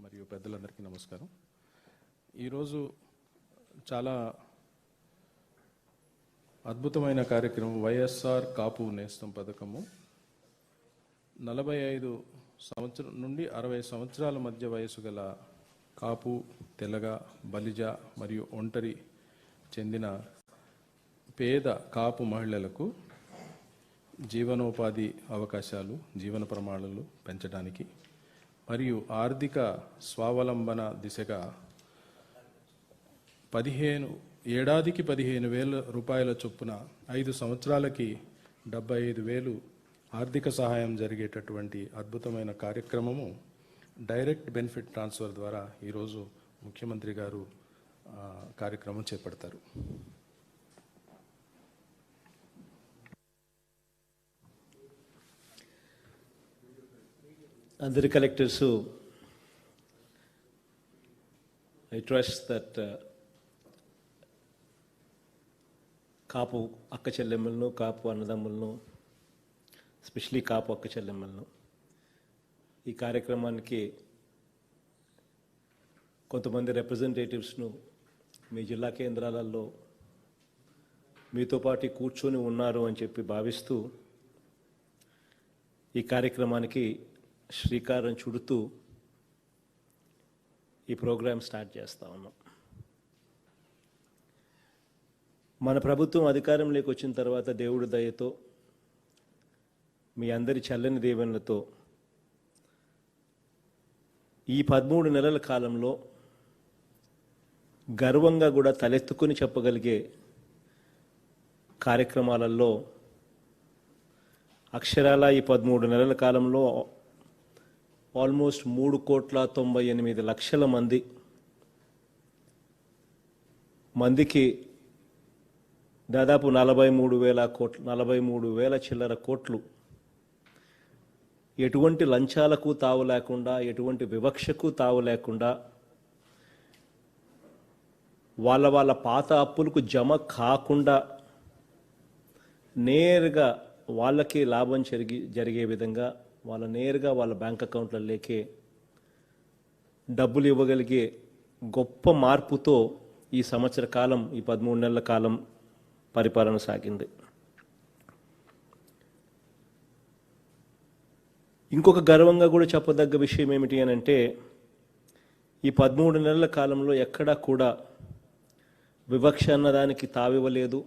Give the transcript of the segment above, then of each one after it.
మరియు పెద్దలందరికీ నమస్కారం. ఈరోజు చాలా అద్భుతమైన కార్యక్రమం వైఎస్ఆర్ కాపు నేస్తం పథకము. 45 సంవత్సరం నుండి 60 సంవత్సరాల మధ్య వయసు గల కాపు, తెలగ, బలిజ మరియు ఒంటరి చెందిన పేద కాపు మహిళలకు జీవనోపాధి అవకాశాలు, జీవన ప్రమాణాలు పెంచడానికి మరియు ఆర్థిక స్వావలంబన దిశగా ఏడాదికి 15,000 రూపాయల చొప్పున 5 సంవత్సరాలకి 75,000 ఆర్థిక సహాయం జరిగేటటువంటి అద్భుతమైన కార్యక్రమము డైరెక్ట్ బెనిఫిట్ ట్రాన్స్ఫర్ ద్వారా ఈరోజు ముఖ్యమంత్రి గారు కార్యక్రమం చేపడతారు. అందరి కలెక్టర్స్, I trust that కాపు అక్క చెల్లెమ్మలను, కాపు అన్నదమ్ములను, ఎస్పెషలీ కాపు అక్క చెల్లెమ్మలను ఈ కార్యక్రమానికి కొంతమంది రిప్రజెంటేటివ్స్ను మీ జిల్లా కేంద్రాలలో మీతో పాటు కూర్చొని ఉన్నారు అని చెప్పి భావిస్తూ ఈ కార్యక్రమానికి శ్రీకారం చుడుతూ ఈ ప్రోగ్రాం స్టార్ట్ చేస్తా ఉన్నాం. మన ప్రభుత్వం అధికారంలోకి వచ్చిన తర్వాత దేవుడి దయతో, మీ అందరి చల్లని దీవెనలతో ఈ 13 నెలల కాలంలో గర్వంగా కూడా తలెత్తుకొని చెప్పగలిగే కార్యక్రమాలలో అక్షరాల ఈ 13 నెలల కాలంలో ఆల్మోస్ట్ 3,98,00,000 మందికి దాదాపు 43,000 చిల్లర కోట్లు ఎటువంటి లంచాలకు తావు లేకుండా, ఎటువంటి వివక్షకు తావు లేకుండా, వాళ్ళ పాత అప్పులకు జమ కాకుండా నేరుగా వాళ్ళకి లాభం జరిగే విధంగా నేరుగా వాళ్ళ బ్యాంక్ అకౌంట్లలోకే డబ్బులు ఇవ్వగలిగే గొప్ప మార్పుతో ఈ సంవత్సర కాలం, ఈ 13 నెలల కాలం పరిపాలన సాగింది. ఇంకొక గర్వంగా కూడా చెప్పదగ్గ విషయం ఏమిటి అని అంటే, ఈ 13 నెలల కాలంలో ఎక్కడా కూడా వివక్ష అన్నదానికి తావివ్వలేదు.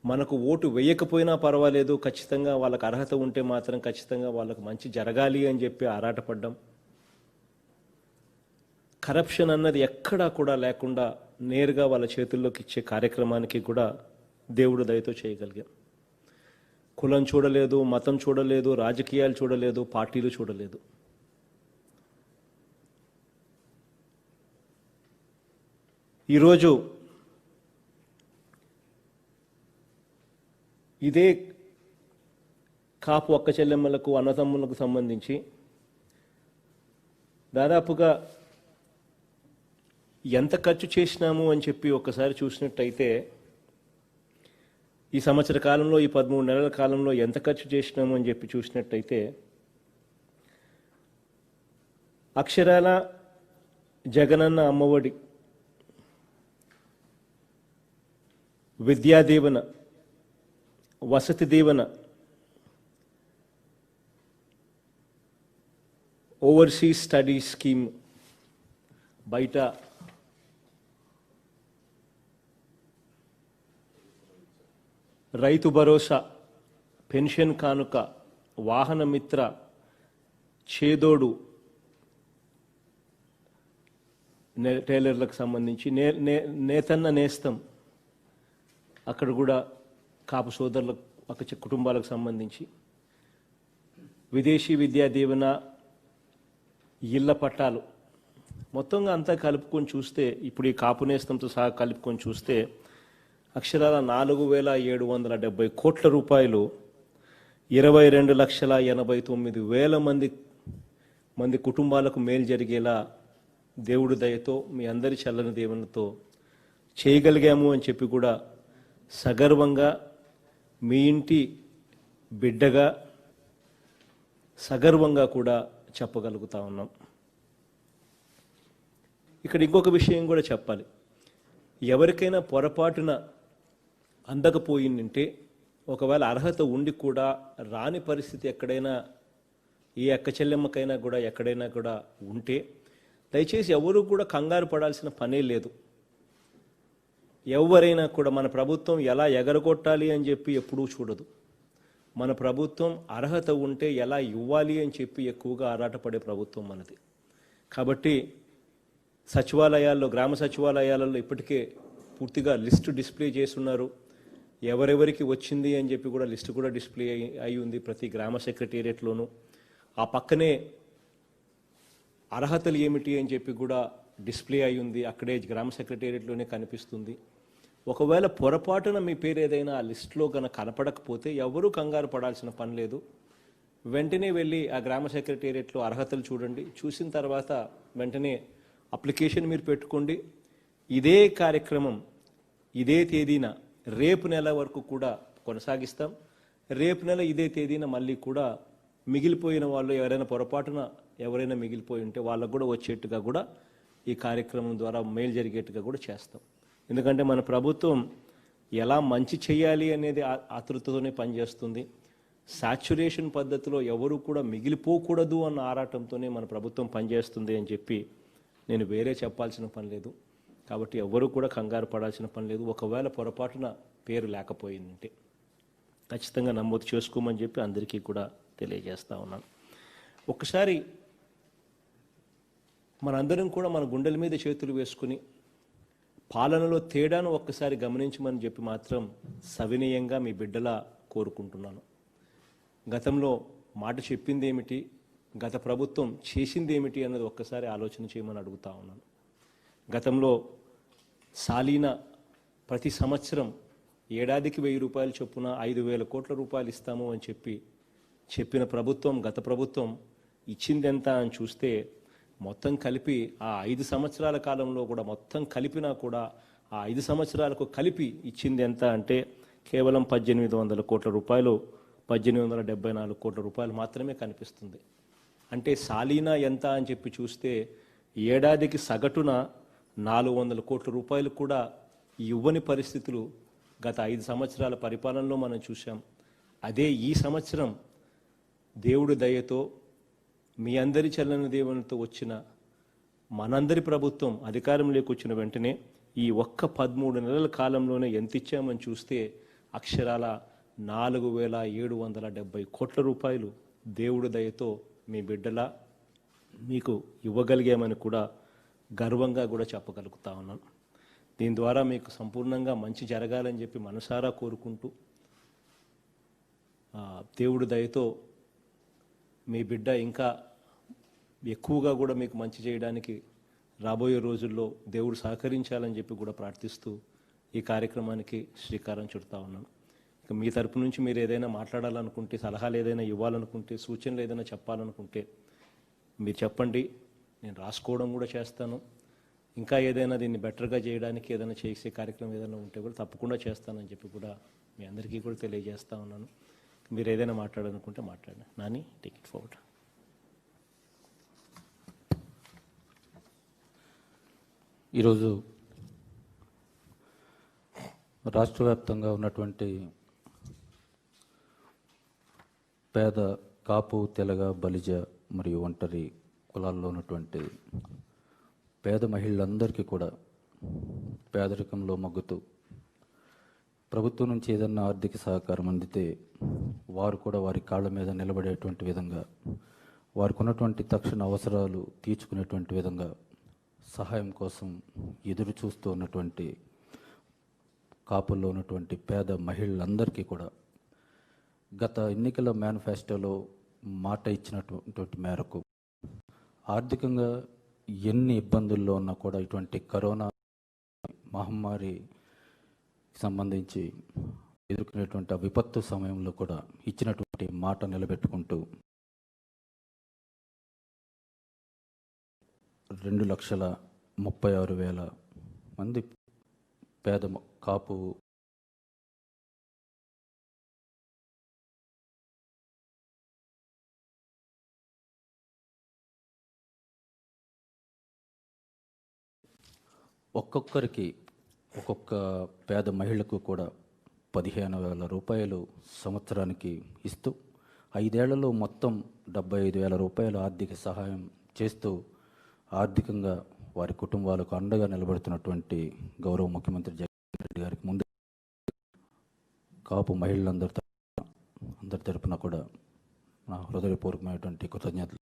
మనకు ఓటు వేయకపోయినా పర్వాలేదు, ఖచ్చితంగా వాళ్ళకు అర్హత ఉంటే మాత్రం ఖచ్చితంగా వాళ్ళకు మంచి జరగాలి అని చెప్పి ఆరాటపడ్డాం. కరప్షన్ అన్నది ఎక్కడా కూడా లేకుండా నేరుగా వాళ్ళ చేతుల్లోకి ఇచ్చే కార్యక్రమానికి కూడా దేవుడు దయతో చేయగలిగాం. కులం చూడలేదు, మతం చూడలేదు, రాజకీయాలు చూడలేదు, పార్టీలు చూడలేదు. ఈరోజు ఇదే కాపు అక్క చెల్లెమ్మలకు, అన్నతమ్ములకు సంబంధించి దాదాపుగా ఎంత ఖర్చు చేసినాము అని చెప్పి ఒకసారి చూసినట్టయితే, ఈ సంవత్సర కాలంలో, ఈ 13 నెలల కాలంలో ఎంత ఖర్చు చేసినాము అని చెప్పి చూసినట్టయితే, అక్షరాల Jagananna Amma Vodi, Vidya Deevena, Vasathi Deevena, overseas study scheme, బయట రైతు భరోసా, పెన్షన్ కానుక, వాహన మిత్ర, చేదోడు టైలర్లకు సంబంధించి, నేతన్న నేస్తం, అక్కడ కూడా కాపు సోదరులకు, కుటుంబాలకు సంబంధించి, విదేశీ విద్యా దీవెన, ఇళ్ల పట్టాలు, మొత్తంగా అంతా కలుపుకొని చూస్తే, ఇప్పుడు ఈ కాపు నేస్తంతో సహా కలుపుకొని చూస్తే అక్షరాల 4,770 కోట్ల రూపాయలు 22,89,000 మంది కుటుంబాలకు మేలు జరిగేలా దేవుడి దయతో, మీ అందరి చల్లని దీవెనతో చేయగలిగాము అని చెప్పి కూడా సగర్వంగా, మీ ఇంటి బిడ్డగా సగర్వంగా కూడా చెప్పగలుగుతా ఉన్నాం. ఇక్కడ ఇంకొక విషయం కూడా చెప్పాలి. ఎవరికైనా పొరపాటున అందకపోయిందంటే, ఒకవేళ అర్హత ఉండి కూడా రాని పరిస్థితి ఎక్కడైనా ఏ అక్క చెల్లెమ్మకైనా కూడా ఎక్కడైనా కూడా ఉంటే దయచేసి ఎవరు కూడా కంగారు పడాల్సిన పనే లేదు. ఎవరైనా కూడా మన ప్రభుత్వం ఎలా ఎగరగొట్టాలి అని చెప్పి ఎప్పుడూ చూడదు. మన ప్రభుత్వం అర్హత ఉంటే ఎలా ఇవ్వాలి అని చెప్పి ఎక్కువగా ఆరాటపడే ప్రభుత్వం మనది. కాబట్టి సచివాలయాల్లో, గ్రామ సచివాలయాలలో ఇప్పటికే పూర్తిగా లిస్టు డిస్ప్లే చేస్తున్నారు. ఎవరెవరికి వచ్చింది అని చెప్పి కూడా లిస్టు కూడా డిస్ప్లే అయి ఉంది ప్రతి గ్రామ సెక్రటేరియట్లోనూ. ఆ పక్కనే అర్హతలు ఏమిటి అని చెప్పి కూడా డిస్ప్లే అయి ఉంది, అక్కడే గ్రామ సెక్రటేరియట్లోనే కనిపిస్తుంది. ఒకవేళ పొరపాటున మీ పేరు ఏదైనా ఆ లిస్టులో కనుక కనపడకపోతే ఎవరూ కంగారు పడాల్సిన పని లేదు. వెంటనే వెళ్ళి ఆ గ్రామ సెక్రటేరియట్లో అర్హతలు చూడండి. చూసిన తర్వాత వెంటనే అప్లికేషన్ మీరు పెట్టుకోండి. ఇదే కార్యక్రమం ఇదే తేదీన రేపు నెల వరకు కూడా కొనసాగిస్తాం. రేపు నెల ఇదే తేదీన మళ్ళీ కూడా మిగిలిపోయిన వాళ్ళు ఎవరైనా పొరపాటున ఎవరైనా మిగిలిపోయి ఉంటే వాళ్ళకు కూడా వచ్చేట్టుగా కూడా ఈ కార్యక్రమం ద్వారా మేలు జరిగేట్టుగా కూడా చేస్తాం. ఎందుకంటే మన ప్రభుత్వం ఎలా మంచి చేయాలి అనేది ఆతృతతోనే పనిచేస్తుంది. సాచ్యురేషన్ పద్ధతిలో ఎవరు కూడా మిగిలిపోకూడదు అన్న ఆరాటంతోనే మన ప్రభుత్వం పనిచేస్తుంది అని చెప్పి నేను వేరే చెప్పాల్సిన పని లేదు. కాబట్టి ఎవరు కూడా కంగారు పడాల్సిన పని లేదు. ఒకవేళ పొరపాటున పేరు లేకపోయిందంటే ఖచ్చితంగా నమోదు చేసుకోమని చెప్పి అందరికీ కూడా తెలియజేస్తా ఉన్నాను. ఒక్కసారి మనందరం కూడా మన గుండెల మీద చేతులు వేసుకుని పాలనలో తేడాను ఒక్కసారి గమనించమని చెప్పి మాత్రం సవినయంగా మీ బిడ్డలా కోరుకుంటున్నాను. గతంలో మాట చెప్పింది ఏమిటి, గత ప్రభుత్వం చేసింది ఏమిటి అన్నది ఒక్కసారి ఆలోచన చేయమని అడుగుతా ఉన్నాను. గతంలో సాలీన ప్రతి సంవత్సరం ఏడాదికి 1000 రూపాయలు చొప్పున 5,000 కోట్ల రూపాయలు ఇస్తాము అని చెప్పిన ప్రభుత్వం, గత ప్రభుత్వం ఇచ్చిందెంత అని చూస్తే మొత్తం కలిపి ఆ 5 సంవత్సరాల కాలంలో కూడా మొత్తం కలిపినా కూడా ఆ 5 సంవత్సరాలకు కలిపి ఇచ్చింది ఎంత అంటే కేవలం 1,800 కోట్ల రూపాయలు, 1,874 కోట్ల రూపాయలు మాత్రమే కనిపిస్తుంది. అంటే సాలీనా ఎంత అని చెప్పి చూస్తే ఏడాదికి సగటున 400 కోట్ల రూపాయలు కూడా ఇవ్వని పరిస్థితులు గత 5 సంవత్సరాల పరిపాలనలో మనం చూసాం. అదే ఈ సంవత్సరం దేవుడి దయతో మీ అందరి చల్లని దేవునితో వచ్చిన మనందరి ప్రభుత్వం అధికారంలోకి వచ్చిన వెంటనే ఈ ఒక్క 13 నెలల కాలంలోనే ఎంత ఇచ్చామని చూస్తే అక్షరాల 4,770 కోట్ల రూపాయలు దేవుడి దయతో మీ బిడ్డలా మీకు ఇవ్వగలిగామని కూడా గర్వంగా కూడా చెప్పగలుగుతా ఉన్నాను. దీని ద్వారా మీకు సంపూర్ణంగా మంచి జరగాలని చెప్పి మనసారా కోరుకుంటూ దేవుడి దయతో మీ బిడ్డ ఇంకా ఎక్కువగా కూడా మీకు మంచి చేయడానికి రాబోయే రోజుల్లో దేవుడు సహకరించాలని చెప్పి కూడా ప్రార్థిస్తూ ఈ కార్యక్రమానికి శ్రీకారం చుడతా ఉన్నాను. ఇక మీ తరపు నుంచి మీరు ఏదైనా మాట్లాడాలనుకుంటే, సలహాలు ఏదైనా ఇవ్వాలనుకుంటే, సూచనలు ఏదైనా చెప్పాలనుకుంటే మీరు చెప్పండి, నేను రాసుకోవడం కూడా చేస్తాను. ఇంకా ఏదైనా దీన్ని బెటర్గా చేయడానికి ఏదైనా చేసే కార్యక్రమం ఏదైనా ఉంటే కూడా తప్పకుండా చేస్తానని చెప్పి కూడా మీ అందరికీ కూడా తెలియజేస్తా ఉన్నాను. మీరు ఏదైనా మాట్లాడాలనుకుంటే మాట్లాడండి. Nani, take it forward. ఈరోజు రాష్ట్ర వ్యాప్తంగా ఉన్నటువంటి పేద కాపు, తెలగ, బలిజ మరియు ఒంటరి కులాల్లో ఉన్నటువంటి పేద మహిళలందరికీ కూడా పేదరికంలో మగ్గుతూ ప్రభుత్వం నుంచి ఏదన్నా ఆర్థిక సహకారం అందితే వారు కూడా వారి కాళ్ళ మీద నిలబడేటువంటి విధంగా, వారికి ఉన్నటువంటి తక్షణ అవసరాలు తీర్చుకునేటువంటి విధంగా సహాయం కోసం ఎదురు చూస్తూ ఉన్నటువంటి కాపుల్లో ఉన్నటువంటి పేద మహిళలందరికీ కూడా గత ఎన్నికల మేనిఫెస్టోలో మాట ఇచ్చినటువంటి మేరకు ఆర్థికంగా ఎన్ని ఇబ్బందుల్లో ఉన్నా కూడా ఇటువంటి కరోనా మహమ్మారి సంబంధించి ఎదుర్కొనేటువంటి ఆ విపత్తు సమయంలో కూడా ఇచ్చినటువంటి మాట నిలబెట్టుకుంటూ 2,36,000 మంది పేద కాపు ఒక్కొక్కరికి ఒక్కొక్క పేద మహిళకు కూడా 15,000 రూపాయలు సంవత్సరానికి ఇస్తూ 5 ఏళ్లలో మొత్తం 75,000 రూపాయలు ఆర్థిక సహాయం చేస్తూ ఆర్థికంగా వారి కుటుంబాలకు అండగా నిలబడుతున్నటువంటి గౌరవ ముఖ్యమంత్రి జగన్ రెడ్డి గారికి ముందు కాపు అందరి తరపున కూడా నా హృదయపూర్వకమైనటువంటి కృతజ్ఞతలు.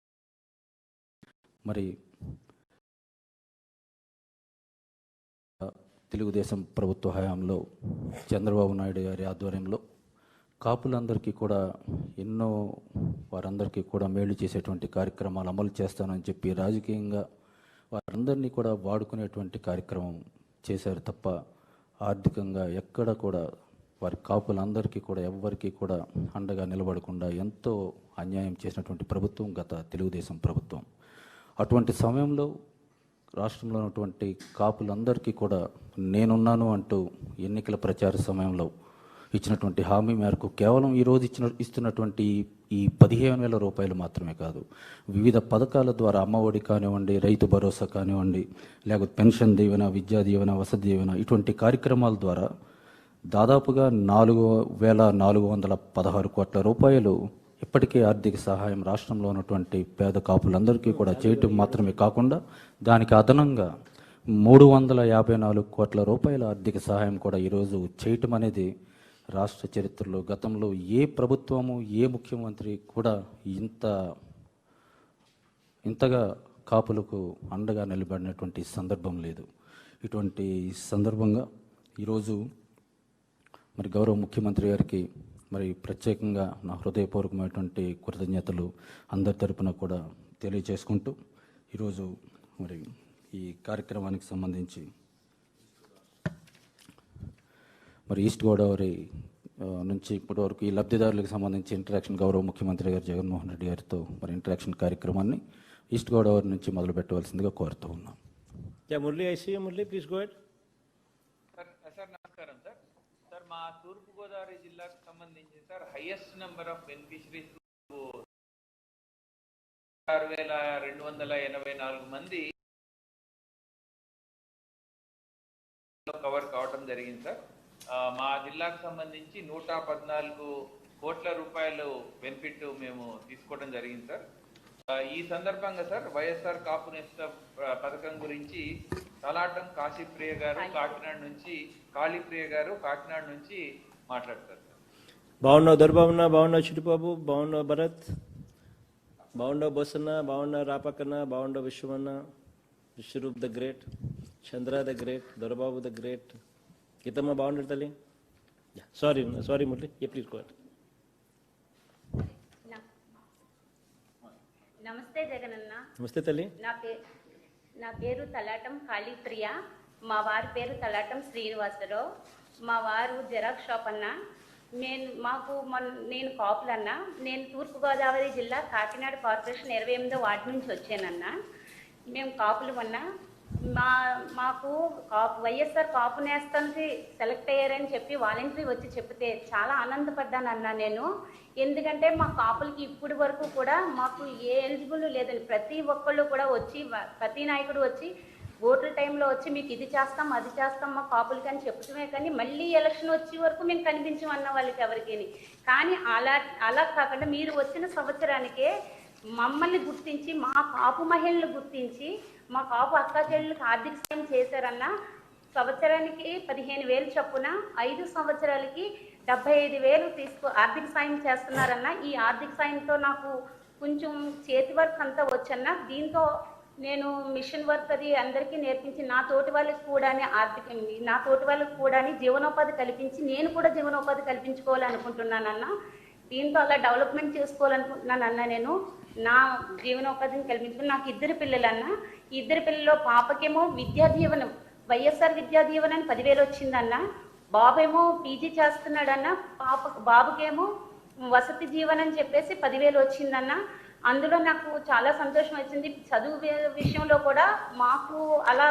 మరి తెలుగుదేశం ప్రభుత్వ హయాంలో చంద్రబాబు నాయుడు గారి ఆధ్వర్యంలో కాపులందరికీ కూడా ఎన్నో వారందరికీ కూడా మేలు చేసేటువంటి కార్యక్రమాలు అమలు చేస్తానని చెప్పి రాజకీయంగా వారందరినీ కూడా వాడుకునేటువంటి కార్యక్రమం చేశారు తప్ప ఆర్థికంగా ఎక్కడ కూడా వారి కాపులందరికీ కూడా ఎవ్వరికీ కూడా అండగా నిలబడకుండా ఎంతో అన్యాయం చేసినటువంటి ప్రభుత్వం గత తెలుగుదేశం ప్రభుత్వం. అటువంటి సమయంలో రాష్ట్రంలో ఉన్నటువంటి కాపులందరికీ కూడా నేనున్నాను అంటూ ఎన్నికల ప్రచార సమయంలో ఇచ్చినటువంటి హామీ మేరకు కేవలం ఈరోజు ఇస్తున్నటువంటి ఈ 15,000 రూపాయలు మాత్రమే కాదు, వివిధ పథకాల ద్వారా అమ్మఒడి కానివ్వండి, రైతు భరోసా కానివ్వండి, లేకపోతే పెన్షన్ దీవెన, విద్యా దీవెన, వసతి దీవెన ఇటువంటి కార్యక్రమాల ద్వారా దాదాపుగా 4,416 కోట్ల రూపాయలు ఇప్పటికే ఆర్థిక సహాయం రాష్ట్రంలో ఉన్నటువంటి పేద కాపులందరికీ కూడా చేయటం మాత్రమే కాకుండా దానికి అదనంగా 354 కోట్ల రూపాయల ఆర్థిక సహాయం కూడా ఈరోజు చేయటం అనేది రాష్ట్ర చరిత్రలో గతంలో ఏ ప్రభుత్వము ఏ ముఖ్యమంత్రి కూడా ఇంతగా కాపులకు అండగా నిలబడినటువంటి సందర్భం లేదు. ఇటువంటి సందర్భంగా ఈరోజు మరి గౌరవ ముఖ్యమంత్రి గారికి మరి ప్రత్యేకంగా నా హృదయపూర్వకమైనటువంటి కృతజ్ఞతలు అందరి తరపున కూడా తెలియజేసుకుంటూ ఈరోజు మరి ఈ కార్యక్రమానికి సంబంధించి మరి ఈస్ట్ గోదావరి నుంచి ఇప్పటి వరకు ఈ లబ్ధిదారులకు సంబంధించి ఇంటరాక్షన్ గౌరవ ముఖ్యమంత్రి గారు జగన్మోహన్ రెడ్డి గారితో మరి ఇంటరాక్షన్ కార్యక్రమాన్ని ఈస్ట్ గోదావరి నుంచి మొదలు పెట్టవలసిందిగా కోరుతూ ఉన్నాం. Murali IC Murali please go ahead. Sir నమస్కారం సార్. సార్ మా తూర్పుగోదావరి జిల్లాకు సంబంధించి sir highest number of beneficiaries 6,284 మంది కవర్ కావటం జరిగింది సార్. మా జిల్లాకు సంబంధించి 114 కోట్ల రూపాయలు బెనిఫిట్ మేము తీసుకోవడం జరిగింది సార్. ఈ సందర్భంగా సార్ వైఎస్ఆర్ కాపు నేస్త పథకం గురించి తలాటం కాశీప్రియ గారు కాకినాడ నుంచి, కాళీప్రియ గారు కాకినాడ నుంచి మాట్లాడతారు సార్. బాగున్నావు దొరబాబున్నా, బాగున్నావు చిట్టుబాబు, బాగున్నావు భరత్, బాగున్నావు బోసన్న, బాగున్నావు రాపక్కన్న, బాగున్నావు విశ్వమన్న, Vishwarup the great, Chandra the great, Dorababu the great, గీతమ్మ బాగుండదు తల్లి. Sorry Murali please go ahead. నమస్తే జగనన్న. నమస్తే తల్లి. నా పేరు తలాటం కాళీప్రియ, మా వారి పేరు తలాటం శ్రీనివాసరావు. మా వారు జిరాక్స్ షాప్ అన్న. నేను కాపులన్న. నేను తూర్పుగోదావరి జిల్లా కాకినాడ కార్పొరేషన్ 28వ వార్డు నుంచి వచ్చానన్నా. మేము కాపులు అన్నా. మాకు వైఎస్ఆర్ కాపు నేస్తానికి సెలెక్ట్ అయ్యారని చెప్పి వాలంటరీ వచ్చి చెప్తే చాలా ఆనందపడ్డానన్నా నేను. ఎందుకంటే మా కాపులకి ఇప్పటి వరకు కూడా మాకు ఏ ఎలిజిబుల్ లేదని ప్రతి ఒక్కళ్ళు కూడా వచ్చి, ప్రతి నాయకుడు వచ్చి ఓట్ల టైంలో వచ్చి మీకు ఇది చేస్తాం అది చేస్తాం మా కాపులకి అని చెప్తమే కానీ మళ్ళీ ఎలక్షన్ వచ్చే వరకు మేము కనిపించమన్న వాళ్ళకి ఎవరికి. కానీ అలా కాకుండా మీరు వచ్చిన సంవత్సరానికే మమ్మల్ని గుర్తించి, మా కాపు మహిళలను గుర్తించి, మా కాపు అక్క చెల్లెళ్ళకి ఆర్థిక సాయం చేశారన్న. సంవత్సరానికి 15,000 చొప్పున 5 సంవత్సరాలకి 75,000 ఆర్థిక సాయం చేస్తున్నారన్న. ఈ ఆర్థిక సాయంతో నాకు కొంచెం చేతి వర్క్ అంతా వచ్చన్న. దీంతో నేను మిషన్ వర్క్ అది అందరికీ నేర్పించి నా తోటి వాళ్ళకి కూడా జీవనోపాధి కల్పించి నేను కూడా జీవనోపాధి కల్పించుకోవాలనుకుంటున్నానన్న. దీంతో అలా డెవలప్మెంట్ చేసుకోవాలనుకుంటున్నానన్న. నేను నా జీవనోపాధిని కల్పించుకుని నాకు 2 పిల్లలన్న. 2 పిల్లల్లో పాపకేమో విద్యా దీవెనం, వైఎస్ఆర్ విద్యా దీవెన అని 10,000 వచ్చిందన్న. బాబేమో పీజీ చేస్తున్నాడన్న. బాబుకేమో వసతి జీవనం అని చెప్పేసి 10,000 వచ్చిందన్న. అందులో నాకు చాలా సంతోషం వచ్చింది. చదువు విషయంలో కూడా మాకు అలా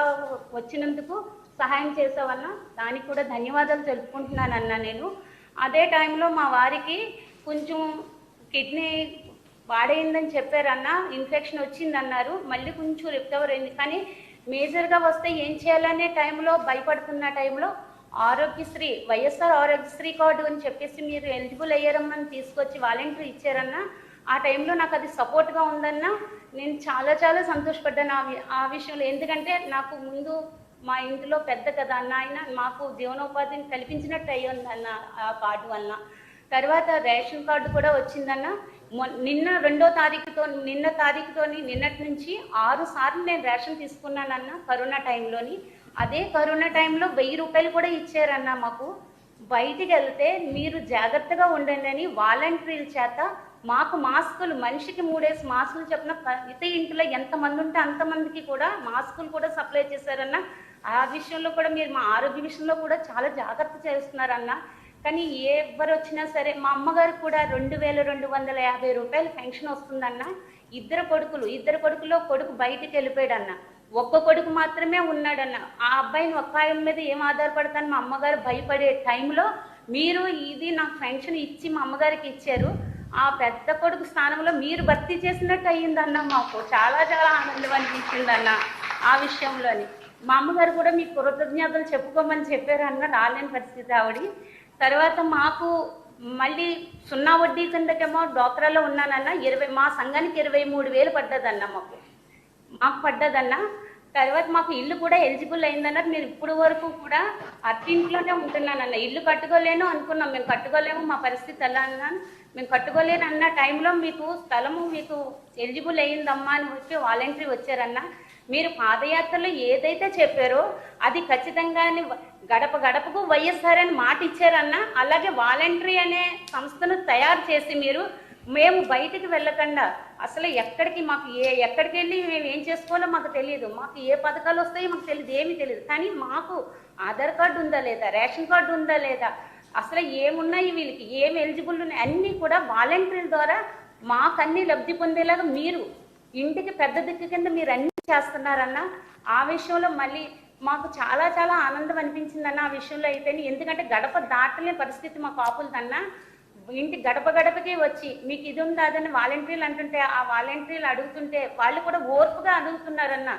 వచ్చినందుకు సహాయం చేసావన్న. దానికి కూడా ధన్యవాదాలు తెలుపుకుంటున్నానన్న నేను. అదే టైంలో మా వారికి కొంచెం కిడ్నీ పాడైందని చెప్పారన్న. ఇన్ఫెక్షన్ వచ్చిందన్నారు. మళ్ళీ కొంచెం రికవర్ అయింది. కానీ మేజర్గా వస్తే ఏం చేయాలనే టైంలో భయపడుతున్న టైంలో ఆరోగ్యశ్రీ, వైఎస్ఆర్ ఆరోగ్యశ్రీ కార్డు అని చెప్పేసి మీరు ఎలిజిబుల్ అయ్యారమ్మని తీసుకొచ్చి వాలంటీర్ ఇచ్చారన్నా. ఆ టైంలో నాకు అది సపోర్ట్గా ఉందన్నా. నేను చాలా చాలా సంతోషపడ్డాను ఆ విషయంలో. ఎందుకంటే నాకు ముందు మా ఇంట్లో పెద్ద కదా అన్న, ఆయన మాకు జీవనోపాధిని కల్పించినట్టు అయ్యిందన్న ఆ కార్డు వలన. తర్వాత రేషన్ కార్డు కూడా వచ్చిందన్న. నిన్న 2వ తారీఖుతో నిన్నటి నుంచి 6 సార్లు నేను రేషన్ తీసుకున్నానన్న కరోనా టైంలోని. అదే కరోనా టైంలో 1000 రూపాయలు కూడా ఇచ్చారన్న మాకు. బయటికి వెళ్తే మీరు జాగ్రత్తగా ఉండండి అని వాలంటీర్ల చేత మాకు మాస్కులు, మనిషికి 3 మాస్కులు చెప్పిన ప్రతి ఇంట్లో ఎంతమంది ఉంటే అంతమందికి కూడా మాస్కులు కూడా సప్లై చేశారన్న. ఆ విషయంలో కూడా మీరు మా ఆరోగ్య విషయంలో కూడా చాలా జాగ్రత్త చేస్తున్నారన్న. కానీ ఎవరు వచ్చినా సరే, మా అమ్మగారికి కూడా 2250 రూపాయలు పెన్షన్ వస్తుందన్న. ఇద్దరు కొడుకులో కొడుకు బయటికి వెళ్ళిపోయాడన్న. ఒక్క కొడుకు మాత్రమే ఉన్నాడన్న. ఆ అబ్బాయిని ఒక్క ఆయన మీద ఏం ఆధారపడతాను మా అమ్మగారు భయపడే టైంలో మీరు ఇది నాకు పెన్షన్ ఇచ్చి మా అమ్మగారికి ఇచ్చారు. ఆ పెద్ద కొడుకు స్థానంలో మీరు భర్తీ చేసినట్టు అయ్యిందన్న. మాకు చాలా చాలా ఆనందం అనిపించిందన్న ఆ విషయంలోని. మా అమ్మగారు కూడా మీ కృతజ్ఞతలు చెప్పుకోమని చెప్పారన్న. రాలేని పరిస్థితి ఆవిడ. తర్వాత మాకు మళ్ళీ 0 వడ్డీ కిందకేమో డ్వాక్రాలో ఉన్నానన్న. మా సంఘానికి 23,000 పడ్డదన్న మాకు పడ్డదన్న. తర్వాత మాకు ఇల్లు కూడా ఎలిజిబుల్ అయిందన్న. మీరు ఇప్పుడు వరకు కూడా అత్తింట్లోనే ఉంటున్నానన్న. ఇల్లు కట్టుకోలేను అనుకున్నాం, మేము కట్టుకోలేము, మా పరిస్థితి ఎలా అన్నాను, మేము కట్టుకోలేను అన్న టైంలో మీకు స్థలము మీకు ఎలిజిబుల్ అయ్యిందమ్మా అని వచ్చి వాలంటీర్ వచ్చారన్న. మీరు పాదయాత్రలో ఏదైతే చెప్పారో అది ఖచ్చితంగానే గడప గడపకు వైఎస్ఆర్ అని మాట ఇచ్చారన్న. అలాగే వాలంటరీ అనే సంస్థను తయారు చేసి మీరు మేము బయటికి వెళ్ళకుండా అసలు ఎక్కడికి వెళ్ళి మేము ఏం చేసుకోవాలో మాకు తెలియదు, మాకు ఏ పథకాలు వస్తాయో మాకు తెలియదు, ఏమీ తెలియదు. కానీ మాకు ఆధార్ కార్డు ఉందా లేదా, రేషన్ కార్డు ఉందా లేదా, అసలు ఏమున్నాయి వీళ్ళకి, ఏం ఎలిజిబుల్ ఉన్నాయి అన్నీ కూడా వాలంటీర్ల ద్వారా మాకు అన్ని లబ్ధి పొందేలాగా మీరు ఇంటికి పెద్ద దిక్కు కింద మీరు అన్ని చేస్తున్నారన్న. ఆ విషయంలో మళ్ళీ మాకు చాలా చాలా ఆనందం అనిపించిందన్న ఆ విషయంలో అయితేనే. ఎందుకంటే గడప దాటలే పరిస్థితి మా కాపులదన్నా. ఇంటి గడప గడపకి వచ్చి మీకు ఇది ఉందా అదని వాలంటీర్లు అంటుంటే, ఆ వాలంటీర్లు అడుగుతుంటే వాళ్ళు కూడా ఓర్పుగా అడుగుతున్నారన్న.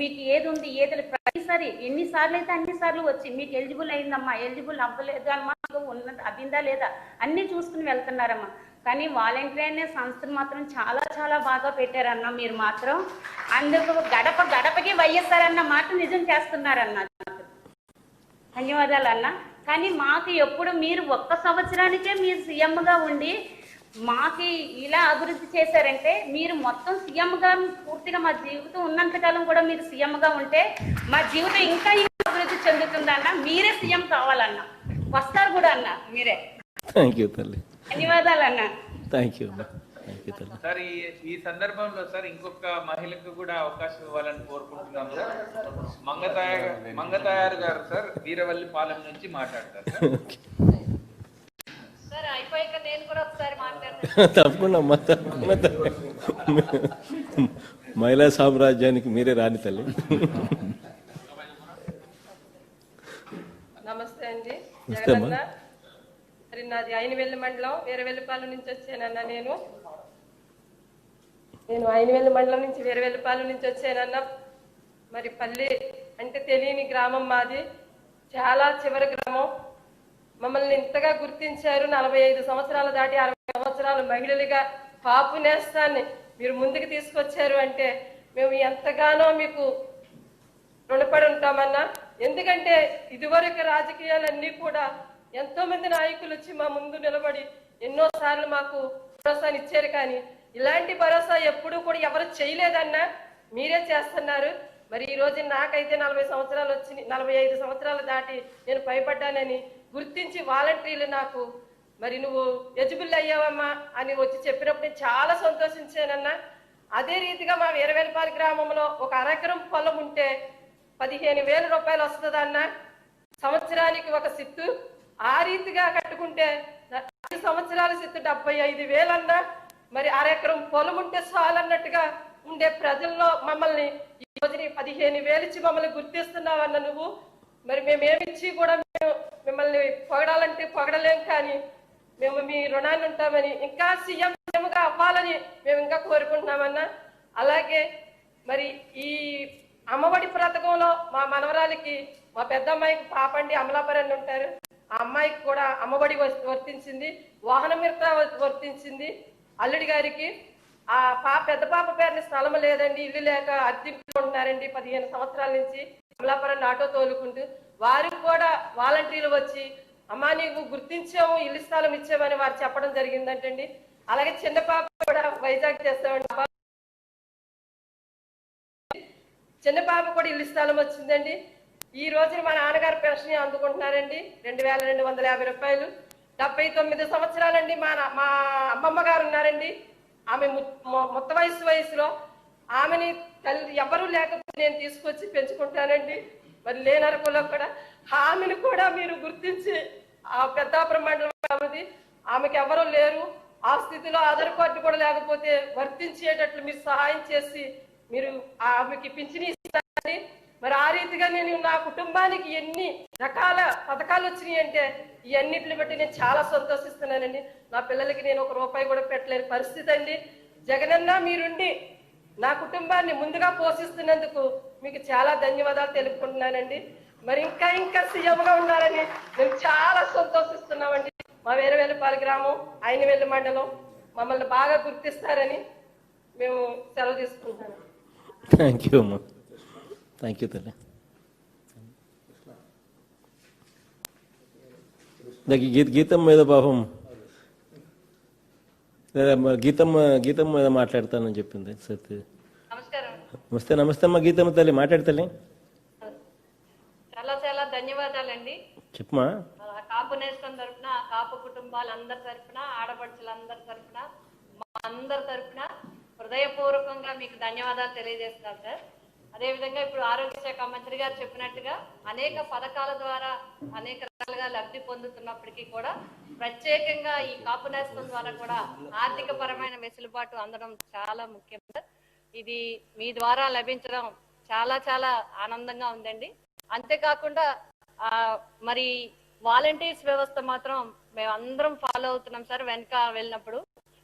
మీకు ఏది ఉంది ఏది ప్రతిసారి ఎన్నిసార్లు అయితే అన్నిసార్లు వచ్చి మీకు ఎలిజిబుల్ అయిందమ్మా, ఎలిజిబుల్ అవ్వలేదు అమ్మా, ఉన్నది అవ్విందా లేదా అన్నీ చూసుకుని వెళ్తున్నారమ్మా. కానీ వాలంటీర్ అనే సంస్థను మాత్రం చాలా చాలా బాగా పెట్టారన్న మీరు మాత్రం. అందుకు గడప గడపకి వైఎస్ఆర్ అన్న మాట నిజం చేస్తున్నారన్న. ధన్యవాదాలు అన్న. కానీ మాకు ఎప్పుడు మీరు 1 సంవత్సరానికే మీరు సీఎంగా ఉండి మాకు ఇలా అభివృద్ధి చేశారంటే, మీరు మొత్తం సీఎంగా పూర్తిగా మా జీవితం ఉన్నంతకాలం కూడా మీరు సీఎంగా ఉంటే మా జీవితం ఇంకా అభివృద్ధి చెందుతుందన్న. మీరే సీఎం కావాలన్న, వస్తారు కూడా అన్న మీరే. థ్యాంక్ యూ తల్లి, ధన్యవాదాలు అన్న. థ్యాంక్ యూ తల్లి. సార్ ఈ సందర్భంలో సార్ ఇంకొక మహిళకు కూడా అవకాశం ఇవ్వాలని కోరుకుంటున్నాము సార్. మంగతాయారు గారు సార్ వీరవల్లి పాలెం నుంచి మాట్లాడతారు సార్. అయిపోయాక నేను కూడా ఒకసారి మాట్లాడతాను. తప్పకుండా మహిళా సామ్రాజ్యానికి మీరే రాని తల్లి. నమస్తే అండి. జగనన్న, మరి నాది ఐనవెల్లి మండలం వీరవెల్లిపాలెం నుంచి వచ్చానన్న. నేను ఐనవెల్లి మండలం నుంచి వీరవెల్లిపాలెం నుంచి వచ్చానన్న. మరి పల్లి అంటే తెలియని గ్రామం మాది, చాలా చివరి గ్రామం. మమ్మల్ని ఇంతగా గుర్తించారు. 45 సంవత్సరాలు దాటి 60 సంవత్సరాల మహిళలుగా కాపు నేస్తాన్ని మీరు ముందుకు తీసుకొచ్చారు అంటే మేము ఎంతగానో మీకు రుణపడి ఉంటామన్నా. ఎందుకంటే ఇదివరకు రాజకీయాలన్నీ కూడా ఎంతో మంది నాయకులు వచ్చి మా ముందు నిలబడి ఎన్నోసార్లు మాకు భరోసాని ఇచ్చారు. కానీ ఇలాంటి భరోసా ఎప్పుడూ కూడా ఎవరు చేయలేదన్నా, మీరే చేస్తున్నారు. మరి ఈ రోజు నాకైతే 40 సంవత్సరాలు వచ్చి 45 సంవత్సరాలు దాటి నేను భయపడ్డానని గుర్తించి వాలంటీర్లు నాకు మరి నువ్వు ఎలిజిబుల్ అయ్యావమ్మా అని వచ్చి చెప్పినప్పుడు నేను చాలా సంతోషించానన్నా. అదే రీతిగా మా వీరవెల్లిపాలెం గ్రామంలో ఒక అరెకరం పొలం ఉంటే 15,000 రూపాయలు వస్తుందన్నా. సంవత్సరానికి ఒక సిత్తు. ఆ రీతిగా కట్టుకుంటే 5 సంవత్సరాల సిత్తు 75,000 అన్నా. మరి అరెకరం పొలం ఉంటే చాలన్నట్టుగా ఉండే ప్రజల్లో మమ్మల్ని ఈ రోజుని 15,000 ఇచ్చి మమ్మల్ని గుర్తిస్తున్నావన్న నువ్వు. మరి మేమేమిచ్చి కూడా మేము మిమ్మల్ని పొగడాలంటే పొగడలేం, కానీ మేము మీ రుణాన్ని ఉంటామని ఇంకా సీఎంగా అవ్వాలని మేము ఇంకా కోరుకుంటున్నామన్నా. అలాగే మరి ఈ అమ్మఒడి పథకంలో మా మనవరాలికి, మా పెద్ద అమ్మాయికి పాపండి అమలాపురం ఉంటారు, ఆ అమ్మాయికి కూడా అమ్మఒడి వర్తించింది, వాహన మిత్ర వర్తించింది. అల్లుడి గారికి ఆ పెద్ద పాప పేరుని స్థలం లేదండి, ఇల్లు లేక అద్దెంట్లో ఉంటున్నారండి 15 సంవత్సరాల నుంచి అమలాపురం ఆటో తోలుకుంటూ. వారికి కూడా వాలంటీర్లు వచ్చి అమ్మా నీకు గుర్తించాము, ఇల్లు స్థలం ఇచ్చామని వారు చెప్పడం జరిగిందంటండి. అలాగే చిన్న పాప కూడా వైజాగ్ చేస్తామండి, చిన్న పాప కూడా ఇల్లు స్థలం వచ్చిందండి. ఈ రోజున మా నాన్నగారు పెన్షన్ అందుకుంటున్నారండి 2250 రూపాయలు. 79 సంవత్సరాలండి మా అమ్మమ్మ గారు ఉన్నారండి. ఆమె మొత్త వయసులో ఆమెని తల్లి ఎవరు లేకపోతే నేను తీసుకొచ్చి పెంచుకుంటానండి. మరి లేనరకులో కూడా ఆమెను కూడా మీరు గుర్తించి, ఆ పెద్దాపురం మండలం కాబట్టి ఆమెకి ఎవరు లేరు, ఆ స్థితిలో ఆధార్ కార్డు కూడా లేకపోతే వర్తించేటట్లు మీరు సహాయం చేసి మీరు ఆమెకి పింఛని ఇస్తారని. మరి ఆ రీతిగా నేను నా కుటుంబానికి ఎన్ని రకాల పథకాలు వచ్చినాయి అంటే ఇవన్నిటిని బట్టి నేను చాలా సంతోషిస్తున్నానండి. నా పిల్లలకి నేను 1 రూపాయి కూడా పెట్టలేని పరిస్థితి అండి. జగనన్న మీరుండి నా కుటుంబాన్ని ముందుగా పోషిస్తున్నందుకు మీకు చాలా ధన్యవాదాలు తెలుపుకుంటున్నానండి. మరి ఇంకా సీఎంగా ఉన్నారని మేము చాలా సంతోషిస్తున్నామండి. మా వీరవేలపాలెం గ్రామం, ఐనవేలు మండలం మమ్మల్ని బాగా గుర్తిస్తారని మేము సెలవు తీసుకుంటున్నాం. థ్యాంక్ యూ అమ్మా, థ్యాంక్ యూ తల్లి. గీతం మీద పాపం గీతం మీద మాట్లాడతానని చెప్పింది సత్య. నమస్కారం. నమస్తే అమ్మా గీతమ్మ తల్లి, మాట్లాడతలే. చాలా ధన్యవాదాలండి. చెప్పమా. కాపు నేస్తం తరఫున, కాపు కుటుంబాలందరి తరఫున, ఆడపడుచులందరి తరఫున, మా అందరి తరఫున హృదయపూర్వకంగా మీకు ధన్యవాదాలు తెలియజేస్తాం సార్. అదేవిధంగా ఇప్పుడు ఆరోగ్య శాఖ మంత్రి గారు చెప్పినట్టుగా అనేక పథకాల ద్వారా అనేక రకాలుగా లబ్ధి పొందుతున్నప్పటికీ కూడా ప్రత్యేకంగా ఈ కాపు నేస్తం ద్వారా కూడా ఆర్థిక పరమైన వెసులుబాటు అందడం చాలా ముఖ్యం సార్. ఇది మీ ద్వారా లభించడం చాలా ఆనందంగా ఉందండి. అంతేకాకుండా మరి వాలంటీర్స్ వ్యవస్థ మాత్రం మేము అందరం ఫాలో అవుతున్నాం సార్. వెనక వెళ్ళినప్పుడు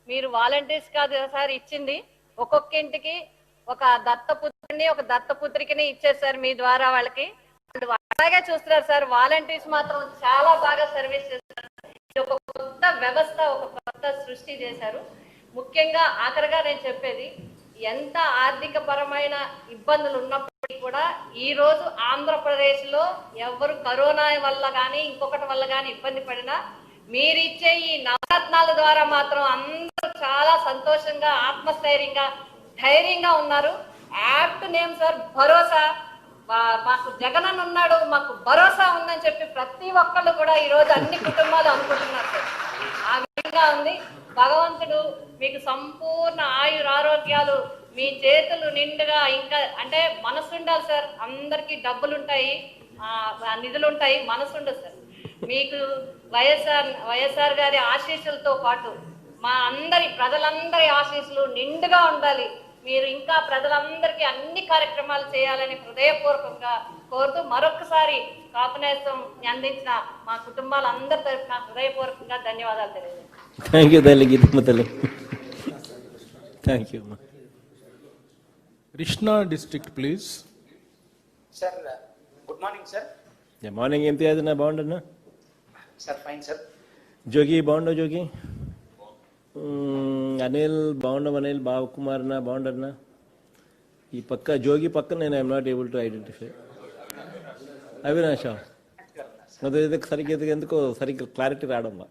మీరు వాలంటీర్స్ కాదు సార్ ఇచ్చింది, ఒక్కొక్క ఇంటికి ఒక దత్తపుత్రుని, ఒక దత్తపుత్రికని ఇచ్చేసారు మీ ద్వారా వాళ్ళకి. అలాగే చూస్తున్నారు సార్. వాలంటీర్స్ మాత్రం చాలా బాగా సర్వీస్ చేస్తారు. ఒక కొత్త వ్యవస్థ, ఒక కొత్త సృష్టి చేశారు. ముఖ్యంగా ఆఖరిగా నేను చెప్పేది, ఎంత ఆర్థిక పరమైన ఇబ్బందులు ఉన్నప్పటికీ కూడా ఈ రోజు ఆంధ్రప్రదేశ్ లో ఎవరు కరోనా వల్ల కానీ ఇంకొకటి వల్ల కానీ ఇబ్బంది పడినా మీరిచ్చే ఈ నవరత్నాల ద్వారా మాత్రం అందరూ చాలా సంతోషంగా, ఆత్మస్థైర్యంగా, ధైర్యంగా ఉన్నారు. యాప్ట్ నేమ్ సార్ భరోసా. మాకు జగనన్న ఉన్నాడు, మాకు భరోసా ఉందని చెప్పి ప్రతి ఒక్కళ్ళు కూడా ఈ రోజు అన్ని కుటుంబాలు అనుకుంటున్నారు సార్. ఆ విధంగా ఉంది. భగవంతుడు మీకు సంపూర్ణ ఆయురారోగ్యాలు, మీ చేతులు నిండుగా, ఇంకా అంటే మనసు ఉండాలి సార్. అందరికి డబ్బులు ఉంటాయి, నిధులు ఉంటాయి, మనసు ఉండదు సార్. మీకు వైఎస్ఆర్ గారి ఆశీస్సులతో పాటు మా ప్రజలందరి ఆశీస్సులు నిండుగా ఉండాలి. మీరు ఇంకా ప్రజలందరికీ అన్ని కార్యక్రమాలు చేయాలని హృదయపూర్వకంగా కోరుతూ మరొకసారి కాపు నేస్తం అందించిన మా కుటుంబాలందరి తరఫున హృదయపూర్వకంగా ధన్యవాదాలు తెలియజేస్తాను. థ్యాంక్ యూ తల్లి, గీతమ్మ తల్లి. Thank you. Krishna district please. Sir good morning sir. Morning ఏం తీయదన్నా? బాగుండన్నా సార్? Fine sir. జోగి బాగుండవు? జోగి అనిల్ బాగుండవు? అనిల్ బావకుమార్నా బాగుండన్నా? ఈ పక్క జోగి పక్క నేను I'm not able to identify. Avinash అదే సరిగ్గా ఎందుకో సరిగ్గా క్లారిటీ రావడమ్మా.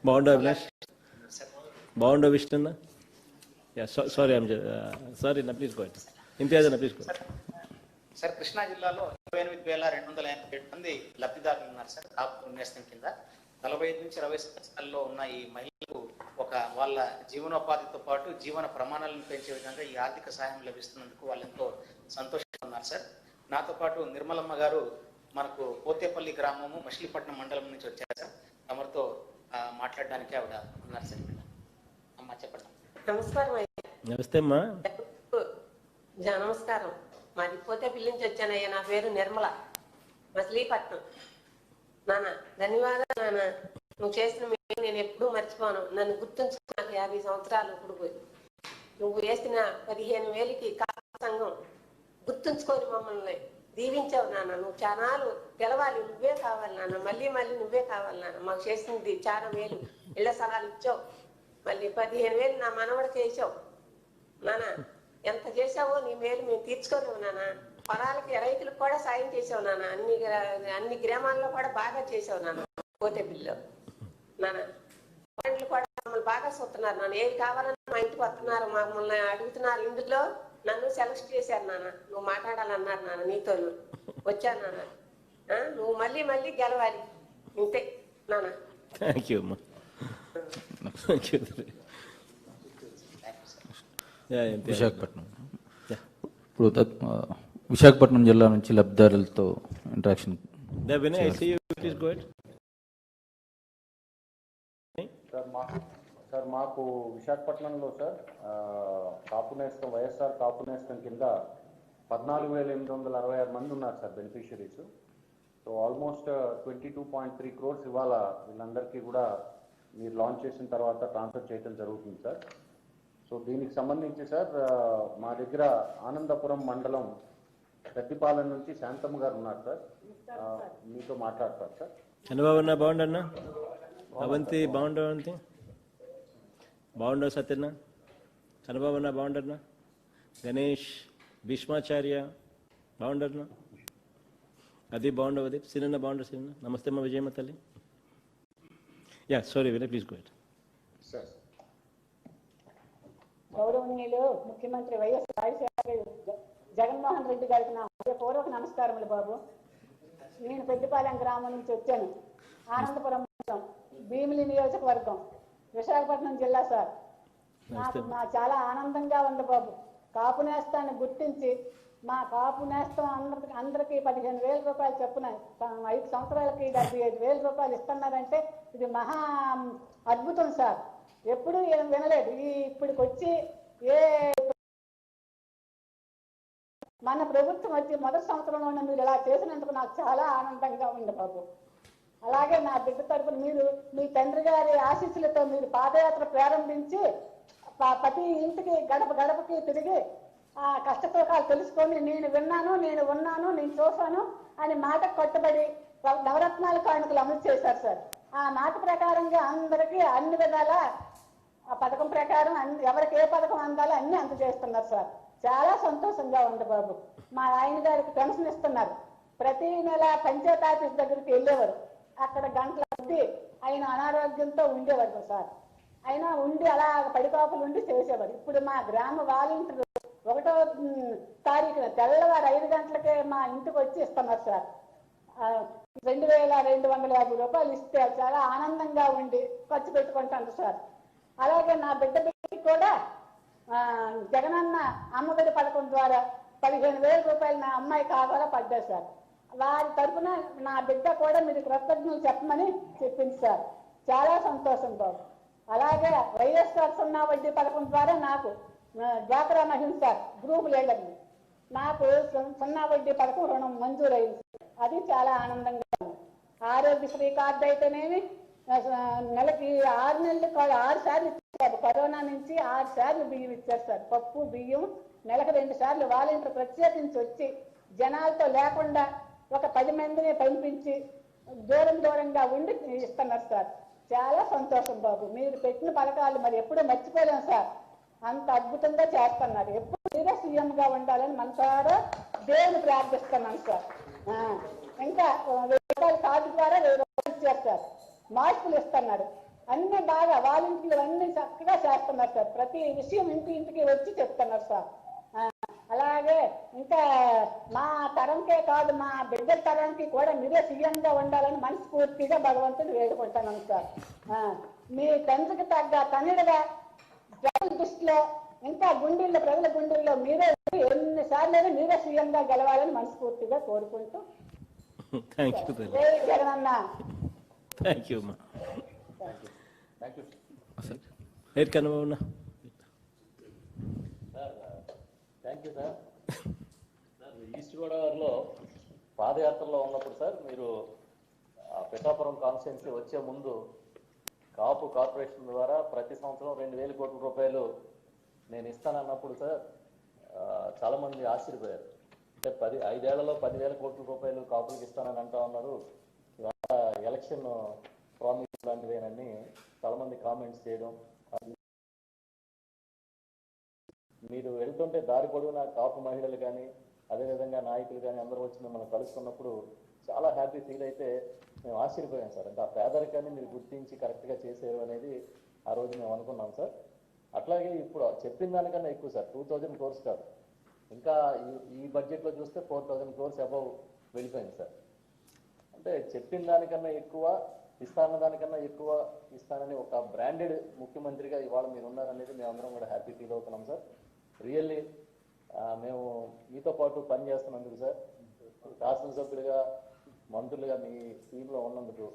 బాగుండవు అవినాష్? బాగుండవు విష్ణున్నా? సారీ సారీ నా ప్లీజ్ గో. ఇంతియాజ్ అన్న ప్లీజ్ గో. సార్ కృష్ణా జిల్లాలో 28,287 మంది లబ్ధిదారులు ఉన్నారు సార్ కాపు నేస్తం కింద. 45 నుంచి 20 సంవత్సరాల్లో ఉన్న ఈ మహిళలకు వాళ్ళ జీవనోపాధితో పాటు జీవన ప్రమాణాలను పెంచే విధంగా ఈ ఆర్థిక సహాయం లభిస్తున్నందుకు వాళ్ళు ఎంతో సంతోషంగా ఉన్నారు సార్. నాతో పాటు నిర్మలమ్మ గారు మనకు పోతేపల్లి గ్రామము మచిలీపట్నం మండలం నుంచి వచ్చారు సార్. తమరితో మాట్లాడడానికి ఆవిడ ఉన్నారు సార్. అమ్మ చెప్పండి. నమస్కారం. నమస్తే అమ్మా. నమస్కారం. మాది పోతేపల్లి నుంచి వచ్చానయ్యా. నా పేరు నిర్మల, మచిలీపట్నం. నాన్న ధన్యవాదాలు నాన్న. నువ్వు చేసిన మేలు నేను ఎప్పుడూ మర్చిపోను. నన్ను గుర్తుంచు. నాకు 50 సంవత్సరాలు ఇప్పుడు పోయి నువ్వు వేసిన 15,000కి కాపు సంఘం గుర్తుంచుకొని మమ్మల్ని దీవించావు నాన్న. నువ్వు చానాలు గెలవాలి, నువ్వే కావాలి నాన్న, మళ్ళీ మళ్ళీ నువ్వే కావాలి నాన్న. మాకు చేసింది చాలా మేలు, ఇళ్ల స్థలాలు ఇచ్చావు, మళ్ళీ 15,000 నా మనవడికి వేసావు నాన్న. ఎంత చేసావో నీ మేలు మేము తీర్చుకోలేము నాన్న. పొలాలకి రైతులకు కూడా సాయం చేసావు నాన్న. అన్ని గ్రామాల్లో కూడా బాగా చేసావు నాన్న. పోతే బిల్లు నాన్న, వాళ్ళు కూడా మమ్మల్ని బాగా చూస్తున్నారు నాన్న. ఏది కావాలన్నా మా ఇంటికి వస్తున్నారు, మమ్మల్ని అడుగుతున్నారు. ఇందులో నన్ను సెలెక్ట్ చేశారు నాన్న. నువ్వు మాట్లాడాలన్నారు నాన్న, నీతో వచ్చాను నాన్న. నువ్వు మళ్ళీ మళ్ళీ గెలవాలి, ఇంతే నాన్న. థ్యాంక్ యూ అమ్మా. Thank you. విశాఖపట్నం. ఇప్పుడు విశాఖపట్నం జిల్లా నుంచి లబ్ధిదారులతో ఇంటరాక్షన్. సార్ మాకు విశాఖపట్నంలో సార్ కాపు నేస్తం, వైఎస్ఆర్ కాపు నేస్తం కింద 14,866 మంది ఉన్నారు sir beneficiaries. So almost 22.3 crores ఇవాళ వీళ్ళందరికీ కూడా మీరు లాంచ్ చేసిన తర్వాత ట్రాన్స్ఫర్ చేయడం జరుగుతుంది సార్. సో దీనికి సంబంధించి సార్ మా దగ్గర ఆనందపురం మండలం పెద్దిపాలెం నుంచి శాంతమ్మ గారు ఉన్నారు సార్, మీతో మాట్లాడతారు సార్. చంద్రబాబు అన్న బాగుండన్నా, అవంతి బాగుండవు, అవంతి బాగుండవు, సత్యన్న చంద్రబాబు అన్న బాగుండన్నా, గణేష్ భీష్మాచార్య బాగుండన్నా, అది బాగుండవు, అది సినిన్న బాగుండవు, సినిన్న నమస్తే అమ్మ విజయమ్మ తల్లి. Yeah sorry Vinay please go ahead. Sir గౌరవనీయులు ముఖ్యమంత్రి వైఎస్ జగన్మోహన్ రెడ్డి గారికి నా పూర్వక నమస్కారములు బాబు. నేను పెద్దపాలెం గ్రామం నుంచి వచ్చాను. ఆనందపురం మండలం, భీమిలి నియోజకవర్గం, విశాఖపట్నం జిల్లా సార్. నాకు చాలా ఆనందంగా ఉంది బాబు. కాపు నేస్తాన్ని గుర్తించి మా కాపు నేస్తం అందరికీ 15,000 రూపాయలు చొప్పున 5 సంవత్సరాలకి 75,000 రూపాయలు ఇస్తున్నారంటే ఇది మహా అద్భుతం సార్. ఎప్పుడూ ఏం వినలేదు. ఇప్పటికి వచ్చి మన ప్రభుత్వం వచ్చి మొదటి సంవత్సరంలోనే మీరు ఇలా చేసినందుకు నాకు చాలా ఆనందంగా ఉంది బాబు. అలాగే నా బిడ్డ తరపున మీరు మీ తండ్రి గారి ఆశీస్సులతో మీరు పాదయాత్ర ప్రారంభించి ప్రతి ఇంటికి గడప గడపకి తిరిగి ఆ కష్టసుఖాలు తెలుసుకొని నేను విన్నాను, నేను ఉన్నాను, నేను చూశాను అని మాటకు కట్టుబడి నవరత్నాల కానుకలు అమలు చేశారు సార్. ఆ మాట ప్రకారంగా అందరికీ అన్ని విధాల ఆ పథకం ప్రకారం ఎవరికి ఏ పథకం అందాలో అన్ని అందజేస్తున్నారు సార్. చాలా సంతోషంగా ఉంది బాబు. మా ఆయన గారికి పెన్షన్ ఇస్తున్నారు. ప్రతి నెల పంచాయత్ ఆఫీస్ దగ్గరికి వెళ్ళేవారు. అక్కడ గంటల కొద్దీ ఆయన అనారోగ్యంతో ఉండేవారు సార్. అయినా ఉండి అలా పడికాపులు ఉండి చేసేవారు. ఇప్పుడు మా గ్రామ వాలంటీర్లు 1వ తారీఖున తెల్లవారు 5 గంటలకే మా ఇంటికి వచ్చి ఇస్తున్నారు సార్. 2,250 రూపాయలు ఇస్తే చాలా ఆనందంగా ఉండి ఖర్చు పెట్టుకుంటాను సార్. అలాగే నా బిడ్డకి కూడా జగనన్న అమ్మఒడి పథకం ద్వారా 15,000 రూపాయలు నా అమ్మాయి ఖాతాలో పడ్డాయి సార్. వారి తరఫున నా బిడ్డ కూడా మీరు కృతజ్ఞతలు చెప్పమని చెప్పింది సార్. చాలా సంతోషం బాబు. అలాగే వైఎస్ఆర్ 0 వడ్డీ పథకం ద్వారా నాకు డ్వాక్రా మహిళ సార్ గ్రూప్ లీడర్ని నాకు 0 వడ్డీ పథకం రుణం మంజూరైంది. అది చాలా ఆనందంగా ఉంది. ఆరోగ్యశ్రీ కార్డు అయితేనేమి నెలకి 6 నెలలు 6 సార్లు ఇచ్చారు. కరోనా నుంచి 6 సార్లు బియ్యం ఇచ్చారు సార్. పప్పు బియ్యం నెలకు 2 సార్లు వాలంటీర్ ప్రత్యేకించి వచ్చి జనాలతో లేకుండా ఒక 10 మందిని పంపించి దూరంగా ఉండి ఇస్తున్నారు సార్. చాలా సంతోషం బాబు. మీరు పెట్టిన పథకాలు మరి ఎప్పుడూ మర్చిపోలేము సార్. అంత అద్భుతంగా చేస్తున్నారు. ఎప్పుడు మీరే సీఎంగా ఉండాలని మనసారా దేవుని ప్రార్థిస్తున్నాను సార్. ఇంకా 1000 రూపాయల కార్డు ద్వారా 1000 రూపాయలు ఇచ్చారు సార్. మార్పులు ఇస్తున్నారు. అన్ని బాగా వాలంటీర్లు అన్ని చక్కగా చేస్తున్నారు సార్. ప్రతి విషయం ఇంటికి వచ్చి చెప్తున్నారు సార్. అలాగే ఇంకా మా తరంకే కాదు మా బిడ్డల తరానికి కూడా మీరే సీఎంగా ఉండాలని మనస్ఫూర్తిగా భగవంతుని వేడుకుంటున్నాను సార్. మీ తండ్రికి తగ్గ తనుడుగా ప్రజల దృష్టిలో ఇంకా ప్రజల గుండెల్లో మీరే ఎన్నిసార్లు మీరే సీఎంగా గెలవాలని మనస్ఫూర్తిగా కోరుకుంటూ Jagananna. Thank you thank you sir. East గోదావరిలో పాదయాత్రలో ఉన్నప్పుడు సార్ మీరు పిఠాపురం కాన్స్టిట్యున్సీ వచ్చే ముందు కాపు కార్పొరేషన్ ద్వారా ప్రతి సంవత్సరం 2,000 కోట్ల రూపాయలు నేను ఇస్తానన్నప్పుడు సార్ చాలామంది ఆశ్చర్యపోయారు. అంటే 5 ఏళ్లలో 10,000 కోట్ల రూపాయలు కాపులకు ఇస్తానని అంటా ఉన్నారు. ఇవాళ ఎలక్షన్ ప్రామిస్ లాంటిదేనని చాలా మంది కామెంట్స్ చేయడం, మీరు వెళ్తుంటే దారి పొడవునా కాపు మహిళలు కానీ అదేవిధంగా నాయకులు కానీ అందరూ వచ్చి మిమ్మల్ని కలుసుకున్నప్పుడు చాలా హ్యాపీ ఫీల్ అయితే మేము ఆశ్చర్యపోయాం సార్. అంటే ఆ పేదరికాన్ని మీరు గుర్తించి కరెక్ట్గా చేశారు అనేది ఆ రోజు మేము అనుకున్నాం సార్. అట్లాగే ఇప్పుడు చెప్పిన దానికన్నా ఎక్కువ సార్, 2000 crores కాదు, ఇంకా ఈ బడ్జెట్లో చూస్తే 4000 crores అబౌవ్ వెళ్ళిపోయింది సార్. అంటే చెప్పిన దానికన్నా ఎక్కువ ఇస్తాన్న దానికన్నా ఎక్కువ ఇస్తానని ఒక బ్రాండెడ్ ముఖ్యమంత్రిగా ఇవాళ మీరు ఉన్నారనేది మేమందరం కూడా హ్యాపీ ఫీల్ అవుతున్నాం సార్. రియల్లీ మేము మీతో పాటు పనిచేస్తున్నందుకు సార్, శాసనసభ్యులుగా మంత్రులుగా మీ టీంలో ఉన్నందుకు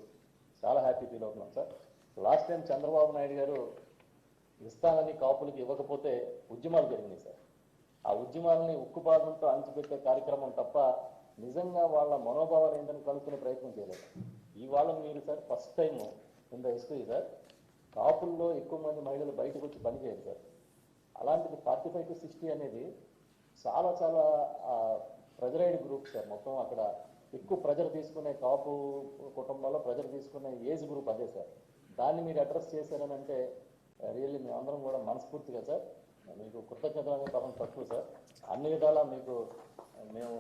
చాలా హ్యాపీ ఫీల్ అవుతున్నాం sir. Last time Chandrababu Naidu గారు ఇస్తానని కాపులకి ఇవ్వకపోతే ఉద్యమాలు జరిగినాయి సార్. ఆ ఉద్యమాలని ఉక్కుపాదంతో అణచిపెట్టే కార్యక్రమం తప్ప నిజంగా వాళ్ళ మనోభావాలు ఏంటని కనుక్కునే ప్రయత్నం చేయలేదు. ఇవాళ మీరు sir first time in the history sir కాపుల్లో ఎక్కువ మంది మహిళలు బయటకు వచ్చి పనిచేయాలి సార్. అలాంటిది 45 to 60 అనేది చాలా చాలా ప్రెజరైడ్ గ్రూప్ సార్. మొత్తం అక్కడ ఎక్కువ ప్రెజర్ తీసుకునే కాపు కుటుంబాల్లో ప్రెజర్ తీసుకునే ఏజ్ గ్రూప్ అదే సార్. దాన్ని మీరు అడ్రస్ చేశారని అంటే రియల్లీ మేమందరం కూడా మనస్ఫూర్తిగా సార్ మీకు కృతజ్ఞతలు పాపం తక్కువ సార్. అన్ని విధాలా మీకు మేము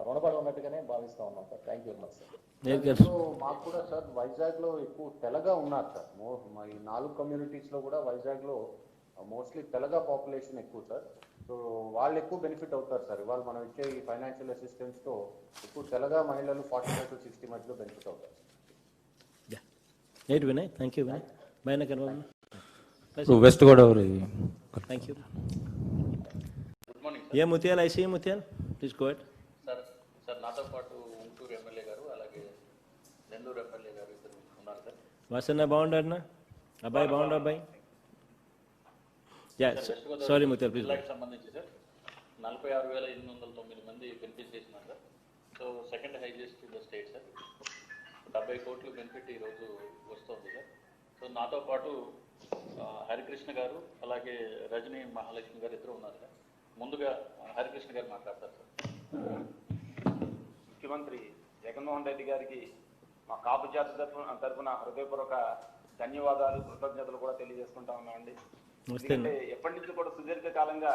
రుణపడి ఉన్నట్టుగానే భావిస్తూ ఉన్నాం sir. Thank you very much sir. మాకు కూడా సార్ వైజాగ్లో ఎక్కువ తెలగా ఉన్నారు సార్. ఈ 4 కమ్యూనిటీస్లో కూడా వైజాగ్లో మోస్ట్లీ తెలగా పాపులేషన్ ఎక్కువ సార్. సో వాళ్ళు ఎక్కువ బెనిఫిట్ అవుతారు సార్. ఇవాళ మనం ఇచ్చే ఈ ఫైనాన్షియల్ అసిస్టెన్స్తో ఎక్కువ తెలగా మహిళలు 45 to 60 మధ్యలో బెనిఫిట్ అవుతారు. Vinay, thank you Vinay. బైనా కన్వర్ west Godavari. Thank you. Good morning ఏ Mutyal, IC Mutyal, please go ahead. Sir నాతో పాటు ఉంటూరు ఎమ్మెల్యే గారు అలాగే నెల్లూరు ఎమ్మెల్యే గారు ఇద్దరు ఉన్నారు సార్. వాసన్న బాగుండారనా? అబ్బాయి బాగుండు అబ్బాయి. Sorry Mutyal please. జిల్లాకి సంబంధించి సార్ 46,809 మంది బెనిఫిట్ చేసినారు sir. So second highest in the state sir. 70 కోట్లు బెనిఫిట్ ఈరోజు వస్తుంది సార్. సో నాతో పాటు హరికృష్ణ గారు అలాగే రజనీ మహాలక్ష్మి గారు ఇద్దరు ఉన్నారు సార్. ముందుగా హరికృష్ణ గారు మాట్లాడతారు సార్. ముఖ్యమంత్రి జగన్మోహన్ రెడ్డి గారికి మా కాపు జాతి తరఫున హృదయపూర్వక ధన్యవాదాలు, కృతజ్ఞతలు కూడా తెలియజేసుకుంటా ఉన్నామండి. ఎందుకంటే ఎప్పటి నుంచి కూడా సుదీర్ఘకాలంగా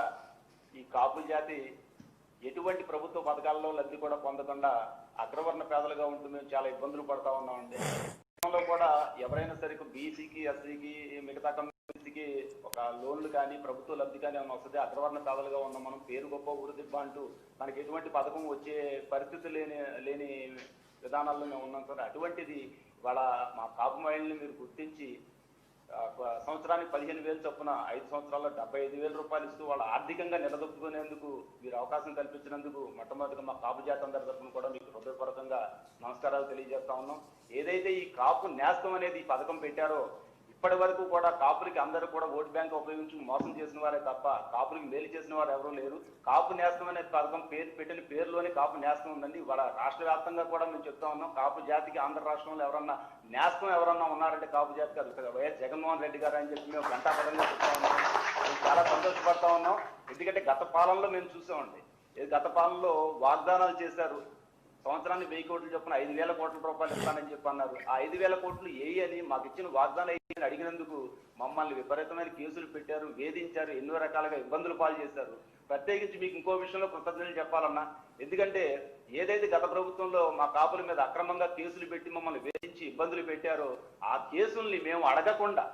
ఈ కాపు జాతి ఎటువంటి ప్రభుత్వ పథకాల్లో లబ్ధి కూడా పొందకుండా అగ్రవర్ణ పేదలుగా ఉంటూ మేము చాలా ఇబ్బందులు పడతా ఉన్నామండి. కూడా ఎవరైనా సరే బీసీకి, ఎస్సీకి, మిగతా కమ్యూనిటీకి ఒక లోన్లు కానీ ప్రభుత్వ లబ్ధి కానీ ఏమైనా వస్తుంది, అగ్రవర్ణ పేదలుగా ఉన్నాం మనం, పేరు గొప్ప ఊరుదిబ్బ అంటూ మనకి ఎటువంటి పథకం వచ్చే పరిస్థితి లేని విధానాల్లో మేము ఉన్నాం సార్. అటువంటిది వాళ్ళ మా కాపు మహిళల్ని మీరు గుర్తించి సంవత్సరానికి 15,000 చొప్పున 5 సంవత్సరాల్లో 75,000 రూపాయలు ఇస్తూ వాళ్ళు ఆర్థికంగా నిలదొక్కునేందుకు మీరు అవకాశం కల్పించినందుకు మొట్టమొదటిగా మా కాపు జాతి అందరి తరఫున కూడా మీకు హృదయపూర్వకంగా నమస్కారాలు తెలియజేస్తా ఉన్నాం. ఏదైతే ఈ కాపు నేస్తం అనేది ఈ పథకం పెట్టారో ఇప్పటి వరకు కూడా కాపులకి అందరూ కూడా ఓటు బ్యాంక్ ఉపయోగించి మోసం చేసిన వారే తప్ప కాపులకి మేలు చేసిన వారు ఎవరూ లేరు. కాపు నేస్తం అనే పథకం పెట్టిన పేరులోనే కాపు నేస్తం ఉందండి. వాళ్ళ రాష్ట్ర వ్యాప్తంగా కూడా మేము చెప్తా ఉన్నాం. కాపు జాతికి ఆంధ్ర రాష్ట్రంలో ఎవరన్నా నేస్తం ఎవరన్నా ఉన్నారంటే కాపు జాతికి అది వైఎస్ జగన్మోహన్ రెడ్డి గారు అని చెప్పి మేము గంటాపదంగా చెప్తా ఉన్నాం. మేము చాలా సంతోషపడతా ఉన్నాం. ఎందుకంటే గత పాలనలో మేము చూసామండి, గత పాలనలో వాగ్దానాలు చేశారు. సంవత్సరాన్ని 1000 కోట్లు చొప్పున 5,000 కోట్ల రూపాయలు ఇస్తానని చెప్పి అన్నారు. ఆ 5,000 కోట్లు అని మాకు ఇచ్చిన వాగ్దానం అని అడిగినందుకు మమ్మల్ని విపరీతమైన కేసులు పెట్టారు, వేధించారు, ఎన్నో రకాలుగా ఇబ్బందులు పాలు చేశారు. ప్రత్యేకించి మీకు ఇంకో విషయంలో కృతజ్ఞతలు చెప్పాలన్నా, ఎందుకంటే ఏదైతే గత ప్రభుత్వంలో మా కాపుల మీద అక్రమంగా కేసులు పెట్టి మమ్మల్ని వేధించి ఇబ్బందులు పెట్టారో ఆ కేసుల్ని మేము అడగకుండా,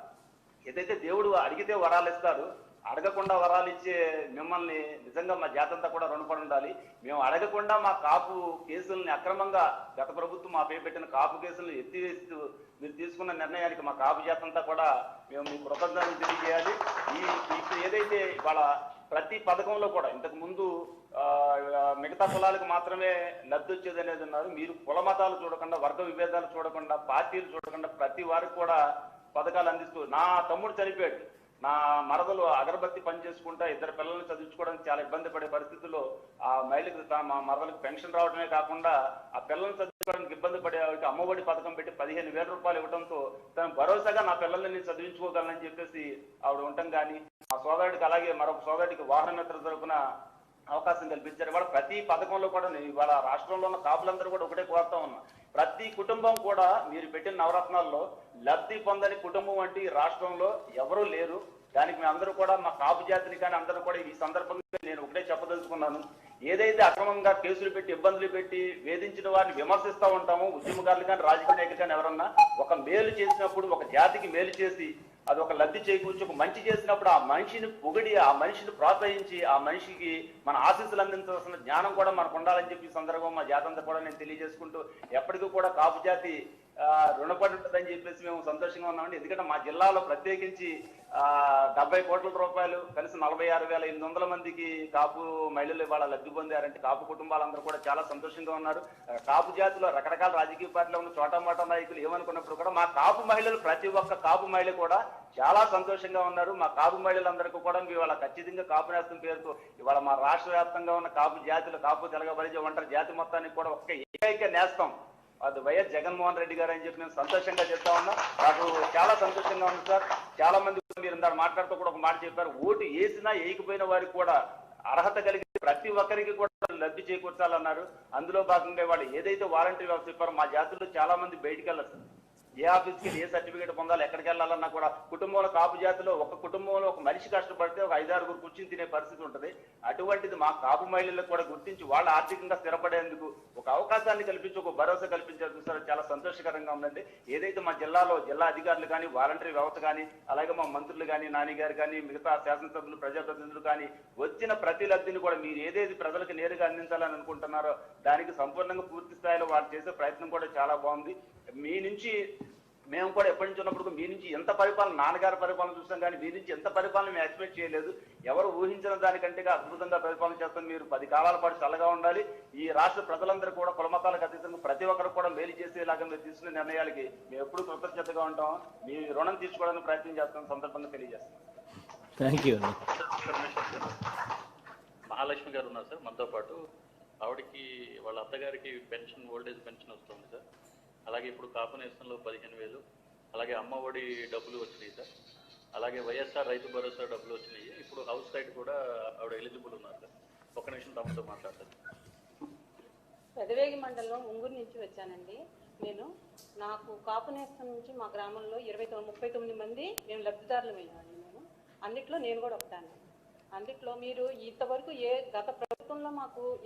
ఏదైతే దేవుడు అడిగితే వరాలు ఇస్తాడు, అడగకుండా వరాలు ఇచ్చే మిమ్మల్ని నిజంగా మా జాతంతా కూడా రుణపడి ఉండాలి. మేము అడగకుండా మా కాపు కేసుల్ని అక్రమంగా గత ప్రభుత్వం మా పే పెట్టిన కాపు కేసులను ఎత్తివేస్తూ మీరు తీసుకున్న నిర్ణయానికి మా కాపు జాతంతా కూడా మేము మీ కృతజ్ఞతలు తెలియజేయాలి. ఇప్పుడు ఏదైతే వాళ్ళ ప్రతి పథకంలో కూడా ఇంతకు ముందు మిగతా కులాలకు మాత్రమే లబ్ధి వచ్చేది అనేది ఉన్నారు. మీరు కుల మతాలు చూడకుండా, వర్గ విభేదాలు చూడకుండా, పార్టీలు చూడకుండా ప్రతి వారికి కూడా పథకాలు అందిస్తూ, నా తమ్ముడు చనిపోయాడు, నా మరదలు అగరబత్తి పని చేసుకుంటా 2 పిల్లల్ని చదివించుకోవడానికి చాలా ఇబ్బంది పడే పరిస్థితుల్లో ఆ మహిళకి మా మరదలకు పెన్షన్ రావడమే కాకుండా ఆ పిల్లల్ని చదివించుకోవడానికి ఇబ్బంది పడే వాళ్ళకి అమ్మఒడి పథకం పెట్టి 15,000 రూపాయలు ఇవ్వడంతో తను భరోసాగా నా పిల్లల్ని నేను చదివించుకోగలనని చెప్పేసి ఆవిడ ఉండటం కానీ, ఆ సోదరుడికి అలాగే మరొక సోదరుడికి వాహన మిత్ర తరపున అవకాశం కల్పించారు. ఇవాళ ప్రతి పథకంలో కూడా ఇవాళ రాష్ట్రంలో ఉన్న కాపులందరూ కూడా ఒకటే కోరుతా ఉన్నా, ప్రతి కుటుంబం కూడా మీరు పెట్టిన నవరత్నాల్లో లబ్ధి పొందని కుటుంబం అంటే ఈ రాష్ట్రంలో ఎవరూ లేరు. దానికి మేము అందరూ కూడా మా కాపు జాతిని కానీ అందరూ కూడా ఈ సందర్భంగా నేను ఒకటే చెప్పదలుచుకున్నాను, ఏదైతే అక్రమంగా కేసులు పెట్టి ఇబ్బందులు పెట్టి వేధించిన వారిని విమర్శిస్తూ ఉంటామో, ఉద్యమకారులు కానీ రాజకీయ నాయకులు కానీ ఎవరన్నా ఒక మేలు చేసినప్పుడు, ఒక జాతికి మేలు చేసి అది ఒక లబ్ధి చేకూర్చి ఒక మంచి చేసినప్పుడు ఆ మనిషిని పొగిడి, ఆ మనిషిని ప్రోత్సహించి, ఆ మనిషికి మన ఆశీస్సులు అందించాల్సిన జ్ఞానం కూడా మనకు ఉండాలని చెప్పి ఈ సందర్భం మా జాతి అంతా కూడా నేను తెలియజేసుకుంటూ, ఎప్పటికీ కూడా కాపు జాతి రుణపడి ఉంటుందని చెప్పేసి మేము సంతోషంగా ఉన్నామండి. ఎందుకంటే మా జిల్లాలో ప్రత్యేకించి 70 కోట్ల రూపాయలు కలిసి 46,800 మందికి కాపు మహిళలు ఇవాళ లబ్ధి పొందారంటే కాపు కుటుంబాలందరూ కూడా చాలా సంతోషంగా ఉన్నారు. కాపు జాతిలో రకరకాల రాజకీయ పార్టీలో ఉన్న చోటమోటా నాయకులు ఏమనుకున్నప్పుడు కూడా మా కాపు మహిళలు, ప్రతి ఒక్క కాపు మహిళ కూడా చాలా సంతోషంగా ఉన్నారు. మా కాపు మహిళలందరికీ కూడా ఇవాళ ఖచ్చితంగా కాపు నేస్తం పేరుతో ఇవాళ మా రాష్ట్ర వ్యాప్తంగా ఉన్న కాపు జాతులు, కాపు తెలగ బలిజ ఒంటరి జాతి మొత్తానికి కూడా ఒక్క ఏకైక నేస్తం అది వైఎస్ జగన్మోహన్ రెడ్డి గారు అని చెప్పి మేము సంతోషంగా చెప్తా ఉన్నాం. నాకు చాలా సంతోషంగా ఉంది సార్. చాలా మంది మీరు ఇందాక మాట్లాడుతూ కూడా ఒక మాట చెప్పారు, ఓటు వేసినా వేయకపోయిన వారికి కూడా అర్హత కలిగి ప్రతి ఒక్కరికి కూడా లబ్ధి చేకూర్చాలన్నారు. అందులో భాగంగా వాళ్ళు ఏదైతే వాలంటీర్ వ్యవస్థ చెప్పారో మా జాతుల్లో చాలా మంది బయటికి వెళ్ళారు. ఏ ఆఫీస్కి ఏ సర్టిఫికేట్ పొందాలి, ఎక్కడికి వెళ్ళాలన్నా కూడా కుటుంబంలో కాపు జాతిలో ఒక కుటుంబంలో ఒక మనిషి కష్టపడితే ఒక 5-6 కూర్చుని తినే పరిస్థితి ఉంటుంది. అటువంటిది మా కాపు మహిళలకు కూడా గుర్తించి వాళ్ళు ఆర్థికంగా స్థిరపడేందుకు ఒక అవకాశాన్ని కల్పించి, ఒక భరోసా కల్పించారు సార్. చాలా సంతోషకరంగా ఉందండి. ఏదైతే మా జిల్లాలో జిల్లా అధికారులు కానీ, వాలంటరీ వ్యవస్థ కానీ, అలాగే మా మంత్రులు కానీ, నాని గారు కానీ, మిగతా శాసనసభ్యులు, ప్రజాప్రతినిధులు కానీ వచ్చిన ప్రతి లబ్ధిని కూడా మీరు ఏదైతే ప్రజలకు నేరుగా అందించాలని అనుకుంటున్నారో దానికి సంపూర్ణంగా పూర్తి స్థాయిలో వాళ్ళు చేసే ప్రయత్నం కూడా చాలా బాగుంది. మీ నుంచి మేము కూడా ఎప్పటి నుంచి ఉన్నప్పుడు మీ నుంచి ఎంత పరిపాలన, నాన్నగారి పరిపాలన చూసాం కానీ మీ నుంచి ఎంత పరిపాలన మేము ఎక్స్పెక్ట్ చేయలేదు. ఎవరు ఊహించిన దానికంటే అద్భుతంగా పరిపాలన చేస్తాం. మీరు 10 కాలాల పాటు చల్లగా ఉండాలి. ఈ రాష్ట్ర ప్రజలందరూ కూడా కులమతాలకు అతీతంగా ప్రతి ఒక్కరు కూడా మేలు చేసేలాగా మీరు తీసుకునే నిర్ణయాలకి మేము ఎప్పుడు కృతజ్ఞతగా ఉంటాం. మీ రుణం తీసుకోవడానికి ప్రయత్నం చేస్తాం సందర్భంగా తెలియజేస్తాం. Thank you. మహాలక్ష్మి గారు ఉన్నారు సార్ మనతో పాటు. ఆవిడకి వాళ్ళ అత్తగారికి పెన్షన్, ఓల్డేజ్ పెన్షన్ వస్తుంది సార్. అలాగే ఇప్పుడు కాపు నేస్తంలో 15,000, అలాగే అమ్మ ఒడి డబ్బులు వచ్చినాయి సార్. అలాగే వైఎస్ఆర్ రైతు భరోసా డబ్బులు వచ్చినాయి. ఇప్పుడు హౌస్ సైట్ కూడా ఆవిడ ఎలిజిబుల్ ఉన్నారు సార్. ఒక్క నిమిషం తమతో మాట్లాడతారు. పెదవేగి మండలం ఉంగూరు నుంచి వచ్చానండి. నాకు కాపు నేస్తం నుంచి మా గ్రామంలో 39 మంది మేము లబ్ధిదారులు అయ్యామండి. అన్నిట్లో నేను కూడా ఒకటాను. అందుట్లో మీరు ఇంతవరకు గత ప్రభుత్వంలో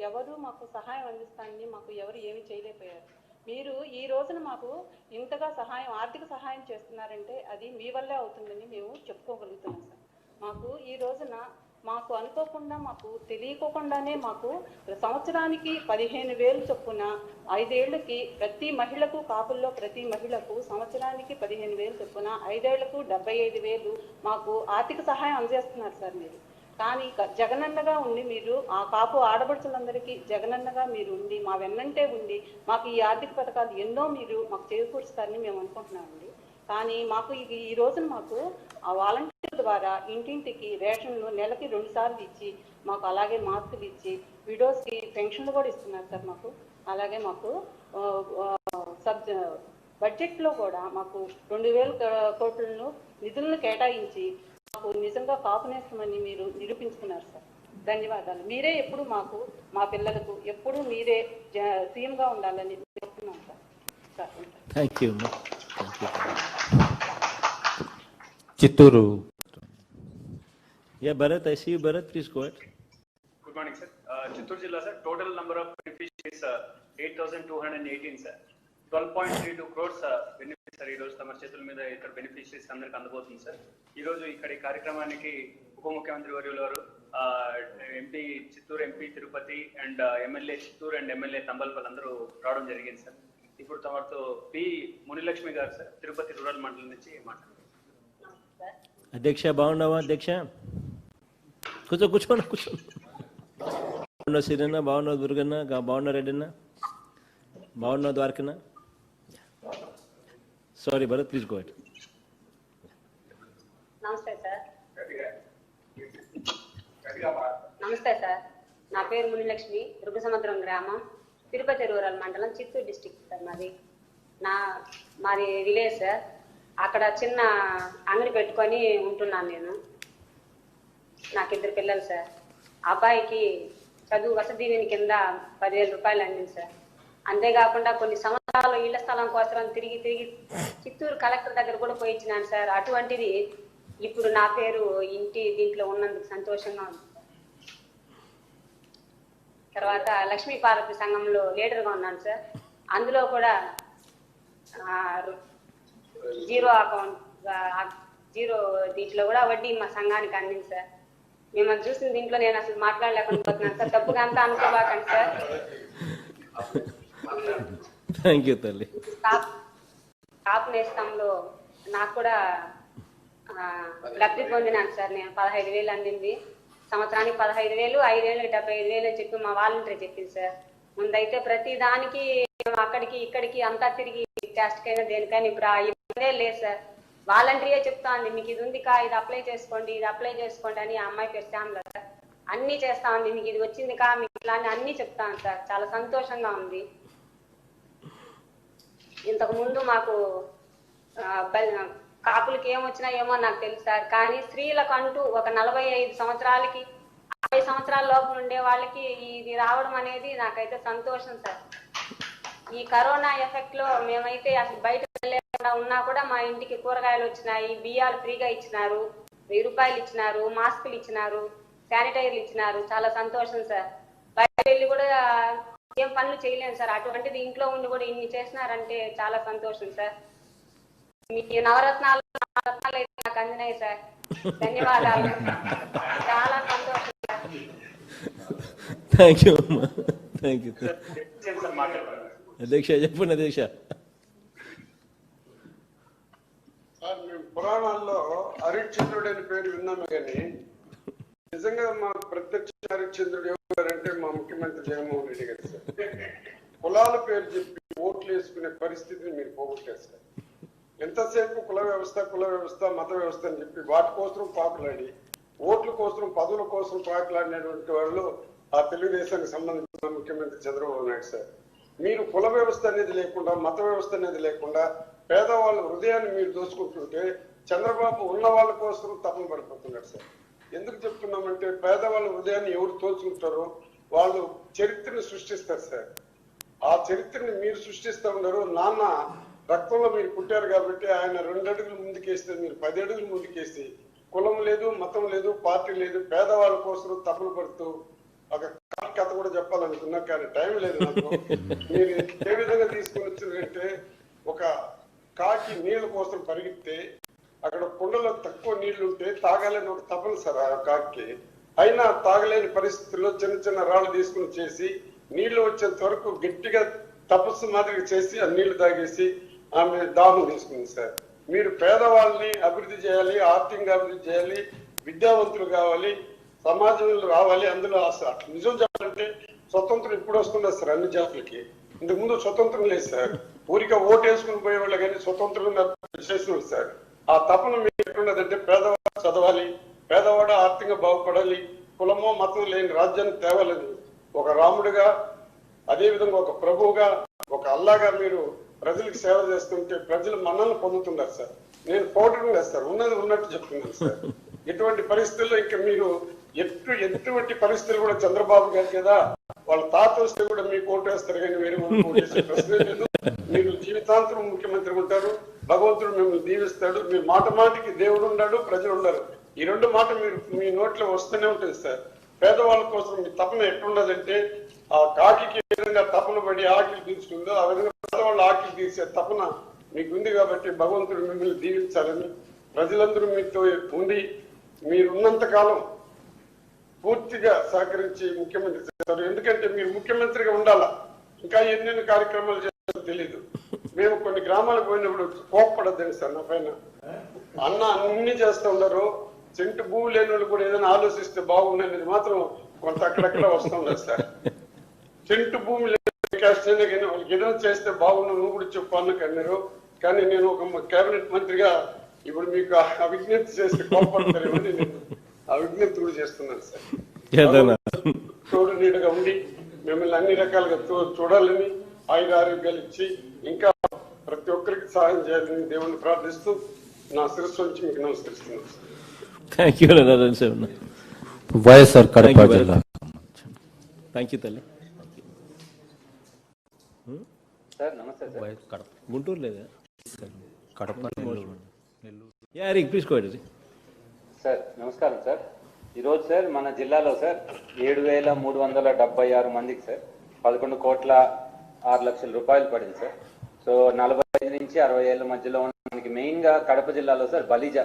ఎవరు మాకు సహాయం అందిస్తానని ఎవరు ఏమీ చేయలేకపోయారు. మీరు ఈ రోజున మాకు ఇంతగా ఆర్థిక సహాయం చేస్తున్నారంటే అది మీ వల్లే అవుతుందని మేము చెప్పుకోగలుగుతున్నాం సార్. మాకు ఈ రోజున అనుకోకుండా తెలియకోకుండానే సంవత్సరానికి 15,000 చొప్పున 5 ఏళ్లకి ప్రతి మహిళకు, కాపుల్లో ప్రతి మహిళకు సంవత్సరానికి 15,000 చొప్పున 5 ఏళ్లకు 75,000 మాకు ఆర్థిక సహాయం అందజేస్తున్నారు సార్. మీరు కానీ జగనన్నగా ఉండి మీరు ఆ కాపు ఆడపడుచులందరికీ జగనన్నగా మీరు ఉండి మా వెన్నంటే ఉండి మాకు ఈ ఆర్థిక పథకాలు ఎన్నో మీరు మాకు చేకూరుస్తారని మేము అనుకుంటున్నామండి. కానీ ఈ రోజున ఆ వాలంటీర్ల ద్వారా ఇంటింటికి రేషన్లు నెలకి 2 సార్లు ఇచ్చి అలాగే మాస్కులు ఇచ్చి విడోస్కి పెన్షన్లు కూడా ఇస్తున్నారు సార్. అలాగే బడ్జెట్లో కూడా 2,000 కోట్లను నిధులను కేటాయించి నిజంగా కాపు నేస్తామని మీరు నిరూపించుకున్నారు సార్. ధన్యవాదాలు. మీరే ఎప్పుడు మా పిల్లలకు ఎప్పుడు మీరే సీఎంగా ఉండాలని చెప్తున్నాం sir. Thank you. Chittoor. Bharat, I see you. Bharat, please go ahead. Good morning sir. Chittoor జిల్లా sir, total number of beneficiaries 8,218 sir. 12.32 crores benefit sir. ఈ రోజు తమ చేతుల మీద ఇక్కడ బెనిఫిషరీస్ అందరికి అందబోతుంది సార్. ఈ రోజు ఇక్కడ ఈ కార్యక్రమానికి ఉప ముఖ్యమంత్రి వర్యులు వారు, MP Chittoor, MP Tirupati and MLA Chittoor and MLA Thamballapalle అందరూ రావడం జరిగింది సార్. ఇప్పుడు తమతో పి మునిలక్ష్మి గారు సార్, తిరుపతి రూరల్ మండలం నుంచి మాట్లాడారు. అధ్యక్ష బాగున్నావా? అధ్యక్ష కూర్చోండి. బాగున్నావు సిరన్న, బాగున్నావు దుర్గన్న, బాగున్నా రెడ్డన్న, బాగున్నావు ద్వారకన్న. Sorry Bharat, please go ahead. నమస్తే సార్. నా పేరు మునిలక్ష్మి, దుర్గసముద్రం గ్రామం, తిరుపతి రూరల్ మండలం, చిత్తూరు డిస్టిక్ సార్. మాది విలేజ్ సార్. అక్కడ చిన్న అంగడి పెట్టుకొని ఉంటున్నాను నేను. నాకు 2 పిల్లలు సార్. అబ్బాయికి చదువు వసతి దీవెన కింద 10,000 రూపాయలు అందింది సార్. అంతేకాకుండా కొన్ని సంవత్సరాలు ఇళ్ల స్థలం కోసం తిరిగి చిత్తూరు కలెక్టర్ దగ్గర కూడా పోయి ఇచ్చినాను సార్. అటువంటిది ఇప్పుడు నా పేరు ఇంటి దీంట్లో ఉన్నందుకు సంతోషంగా ఉంది. తర్వాత లక్ష్మీ పార్వతి సంఘంలో లీడర్గా ఉన్నాను సార్. అందులో కూడా 0 దీంట్లో కూడా వడ్డీ మా సంఘానికి అందింది సార్. మిమ్మల్ని చూసిన దీంట్లో నేను అసలు మాట్లాడలేకపోతున్నాను సార్. తప్పుగా అంతా అనుకోబాకండి సార్. థ్యాంక్ యూ తల్లి. కాపు నేస్తంలో నాకు కూడా లబ్ధి పొందినాను సార్. నేను 15,000 అందింది. సంవత్సరానికి 15,000, 5 ఏళ్ళకి 75,000 అని చెప్పి మా వాలంటీర్ చెప్పింది సార్. ముందైతే ప్రతి దానికి అక్కడికి ఇక్కడికి అంతా తిరిగి క్యాస్ట్కైనా దేనికైనా ఇప్పుడు ఆ ఇబ్బందే లేదు సార్. వాలంటీరే చెప్తా ఉంది, మీకు ఇది ఉంది కా, ఇది అప్లై చేసుకోండి, ఇది అప్లై చేసుకోండి అని. ఆ అమ్మాయి పేరు శ్యామల సార్. అన్నీ చేస్తా ఉంది, మీకు ఇది వచ్చింది కా, మీకు ఇట్లా అన్నీ చెప్తాను సార్. చాలా సంతోషంగా ఉంది. ఇంతకు ముందు మాకు కాపులకి ఏమొచ్చినా ఏమో నాకు తెలుసు సార్. కానీ స్త్రీలకు అంటూ ఒక 45 సంవత్సరాలకి 50 సంవత్సరాల లోపు ఉండే వాళ్ళకి ఇది రావడం అనేది నాకైతే సంతోషం సార్. ఈ కరోనా ఎఫెక్ట్ లో మేమైతే అసలు బయట వెళ్ళకుండా ఉన్నా కూడా మా ఇంటికి కూరగాయలు వచ్చినాయి, బియ్యాలు ఫ్రీగా ఇచ్చినారు, 1000 రూపాయలు ఇచ్చినారు, మాస్కులు ఇచ్చినారు, శానిటైజర్లు ఇచ్చినారు. చాలా సంతోషం సార్. బయట వెళ్ళి కూడా ఏం పనులు చేయలేము సార్. అటువంటిది ఇంట్లో ఉండి కూడా ఇన్ని చేసినారంటే చాలా సంతోషం సార్. మీ నవరత్నాలు అయితే నాకు అందినాయి సార్. ధన్యవాదాలు. చాలా సంతోషం సార్. థ్యాంక్ యూ అమ్మా. Thank you. అధ్యక్ష చెప్పండి అధ్యక్ష. సార్ మేము పురాణాల్లో హరిశ్చంద్రుడు అని పేరు విన్నాము, కానీ నిజంగా మాకు ప్రత్యక్ష హరిశ్చంద్రుడు ఎవరంటే మా ముఖ్యమంత్రి జగన్మోహన్ రెడ్డి గారు సార్. కులాల పేరు చెప్పి ఓట్లు వేసుకునే పరిస్థితిని మీరు పోగొట్టారు సార్. ఎంతసేపు కుల వ్యవస్థ మత వ్యవస్థ అని చెప్పి వాటి కోసం పాకులాడి, ఓట్ల కోసం పదవుల కోసం పాకులాడినటువంటి వాళ్ళు ఆ తెలుగుదేశానికి సంబంధించిన ముఖ్యమంత్రి చంద్రబాబు నాయుడు సార్. మీరు కుల వ్యవస్థ అనేది లేకుండా, మత వ్యవస్థ అనేది లేకుండా పేదవాళ్ళ హృదయాన్ని మీరు దోచుకుంటుంటే చంద్రబాబు ఉన్న వాళ్ళ కోసం తపన పడిపోతున్నారు సార్. ఎందుకు చెప్తున్నామంటే పేదవాళ్ళ హృదయాన్ని ఎవరు తోచుకుంటారో వాళ్ళు చరిత్రను సృష్టిస్తారు సార్. ఆ చరిత్రని మీరు సృష్టిస్తూ ఉన్నారు. నాన్న రక్తంలో మీరు పుట్టారు కాబట్టి ఆయన 2 అడుగులు ముందుకేస్తే మీరు 10 అడుగులు ముందుకేసి కులం లేదు, మతం లేదు, పార్టీ లేదు, పేదవాళ్ళ కోసం తపన పడుతూ ఒక కథ కూడా చెప్పాలనుకున్నా కానీ టైం లేదు నాకు. మీరు ఏ విధంగా తీసుకుని వచ్చిందంటే ఒక కాకి నీళ్ళ కోసం పరిగెత్తే అక్కడ కుండలో తక్కువ నీళ్లు ఉంటే తాగాలని ఒక తపన సార్ ఆ కాకి. అయినా తాగలేని పరిస్థితుల్లో చిన్న రాళ్ళు తీసుకుని చేసి నీళ్లు వచ్చేంత వరకు గట్టిగా తపస్సు మాదిరిగా చేసి ఆ నీళ్లు తాగేసి ఆమె దాహం తీసుకుంది సార్. మీరు పేదవాళ్ళని అభివృద్ధి చేయాలి, ఆర్థికంగా అభివృద్ధి చేయాలి, విద్యావంతులు కావాలి, సమాజంలో రావాలి. అందులో అసలు నిజం చెప్పాలంటే స్వతంత్రం ఇప్పుడు వస్తుంది సార్ అన్ని జాతులకి. ఇంతకు ముందు స్వతంత్రం లేదు సార్. ఊరిక ఓటు వేసుకుని పోయేవాళ్ళు కానీ స్వతంత్రంగా చేసిన సార్. ఆ తపన మీకు ఎట్లున్నదంటే పేదవాడు చదవాలి, పేదవాడు ఆర్థికంగా బాగుపడాలి, కులమో మతం లేని రాజ్యాన్ని తేవాలని ఒక రాముడిగా, అదేవిధంగా ఒక ప్రభువుగా, ఒక అల్లాగా మీరు ప్రజలకు సేవ చేస్తుంటే ప్రజలు మన్నలను పొందుతున్నారు సార్. నేను పోవడం లేదు సార్, ఉన్నది ఉన్నట్టు చెప్తున్నాను సార్. ఎటువంటి పరిస్థితుల్లో ఇంకా మీరు ఎటువంటి పరిస్థితులు కూడా చంద్రబాబు గారు కదా వాళ్ళ తాత వస్తే కూడా మీకు ఓటు వేస్తారు కానీ వేరే ఓటు వేసే ప్రశ్నే లేదు. మీరు జీవితాంతరం ముఖ్యమంత్రి ఉంటారు, భగవంతుడు మిమ్మల్ని దీవిస్తాడు. మీరు మాటికి దేవుడు ఉన్నాడు, ప్రజలు ఉన్నారు. ఈ 2 మాట మీరు మీ నోట్లో వస్తూనే ఉంటుంది సార్. పేదవాళ్ళ కోసం మీ తపన ఎట్లుండదంటే ఆ కాకి ఏ విధంగా తపన పడి ఆకలి తీర్చుకుందో ఆ విధంగా పేదవాళ్ళు ఆకలి తీర్చే తపన మీకు ఉంది. కాబట్టి భగవంతుడు మిమ్మల్ని దీవించాలని ప్రజలందరూ మీతో ఉండి మీరున్నంత కాలం పూర్తిగా సహకరించి ముఖ్యమంత్రి చేస్తారు. ఎందుకంటే మీరు ముఖ్యమంత్రిగా ఉండాలా, ఇంకా ఎన్నెన్ని కార్యక్రమాలు చేస్తారో తెలియదు. మేము కొన్ని గ్రామాలకు పోయినప్పుడు కోప్పడద్దండి సార్ నా పైన. అన్న అన్ని చేస్తూ ఉన్నారు, సెంటు భూమి లేని వాళ్ళు కూడా ఏదైనా ఆలోచిస్తే బాగుండనేది మాత్రం కొంత అక్కడక్కడ వస్తున్నారు సార్. సెంటు భూమి లేని కానీ వాళ్ళకి ఏదైనా చేస్తే బాగుండు నువ్వు కూడా చెప్పు అన్నారు. కానీ నేను ఒక కేబినెట్ మంత్రిగా ఇప్పుడు మీకు ఆ విజ్ఞప్తి చేస్తే కోప్పడతారేమని నేను ఆ విజ్ఞప్తి కూడా చేస్తున్నాను సార్. తోడు నీడగా ఉండి మిమ్మల్ని అన్ని రకాలుగా చూడాలని, ఆయుర ఆరోగ్యాలు ఇచ్చి ఇంకా ప్రతి ఒక్కరికి సహాయం చేయాలని దేవుణ్ణి ప్రార్థిస్తూ నా శిరస్సు నుంచి మీకు నమస్కరిస్తున్నాను sir. Thank you. YSR Kadapa జిల్లా. వైఎస్ఆర్ కడప జిల్లా. 2022 వైఎస్ఆర్ కాపు నేస్తం 15,000 రూపాయలు, 5 ఏళ్ళకి 70,000 రూపాయలు, 2023 వైఎస్ఆర్ థ్యాంక్ యూ తల్లి. సార్ నమస్తే సార్. కడప గుంటూరు లేదా? కడప నెల్లూరు. యారీ ప్లీజ్ కోయండి. సార్ నమస్కారం సార్. ఈరోజు సార్ మన జిల్లాలో సార్ 7,376 మందికి సార్ 11,06,00,000 రూపాయలు పడింది సార్. సో 45 నుంచి 60 ఏళ్ళ మధ్యలో ఉన్న మనకి మెయిన్గా కడప జిల్లాలో సార్ బలిజ,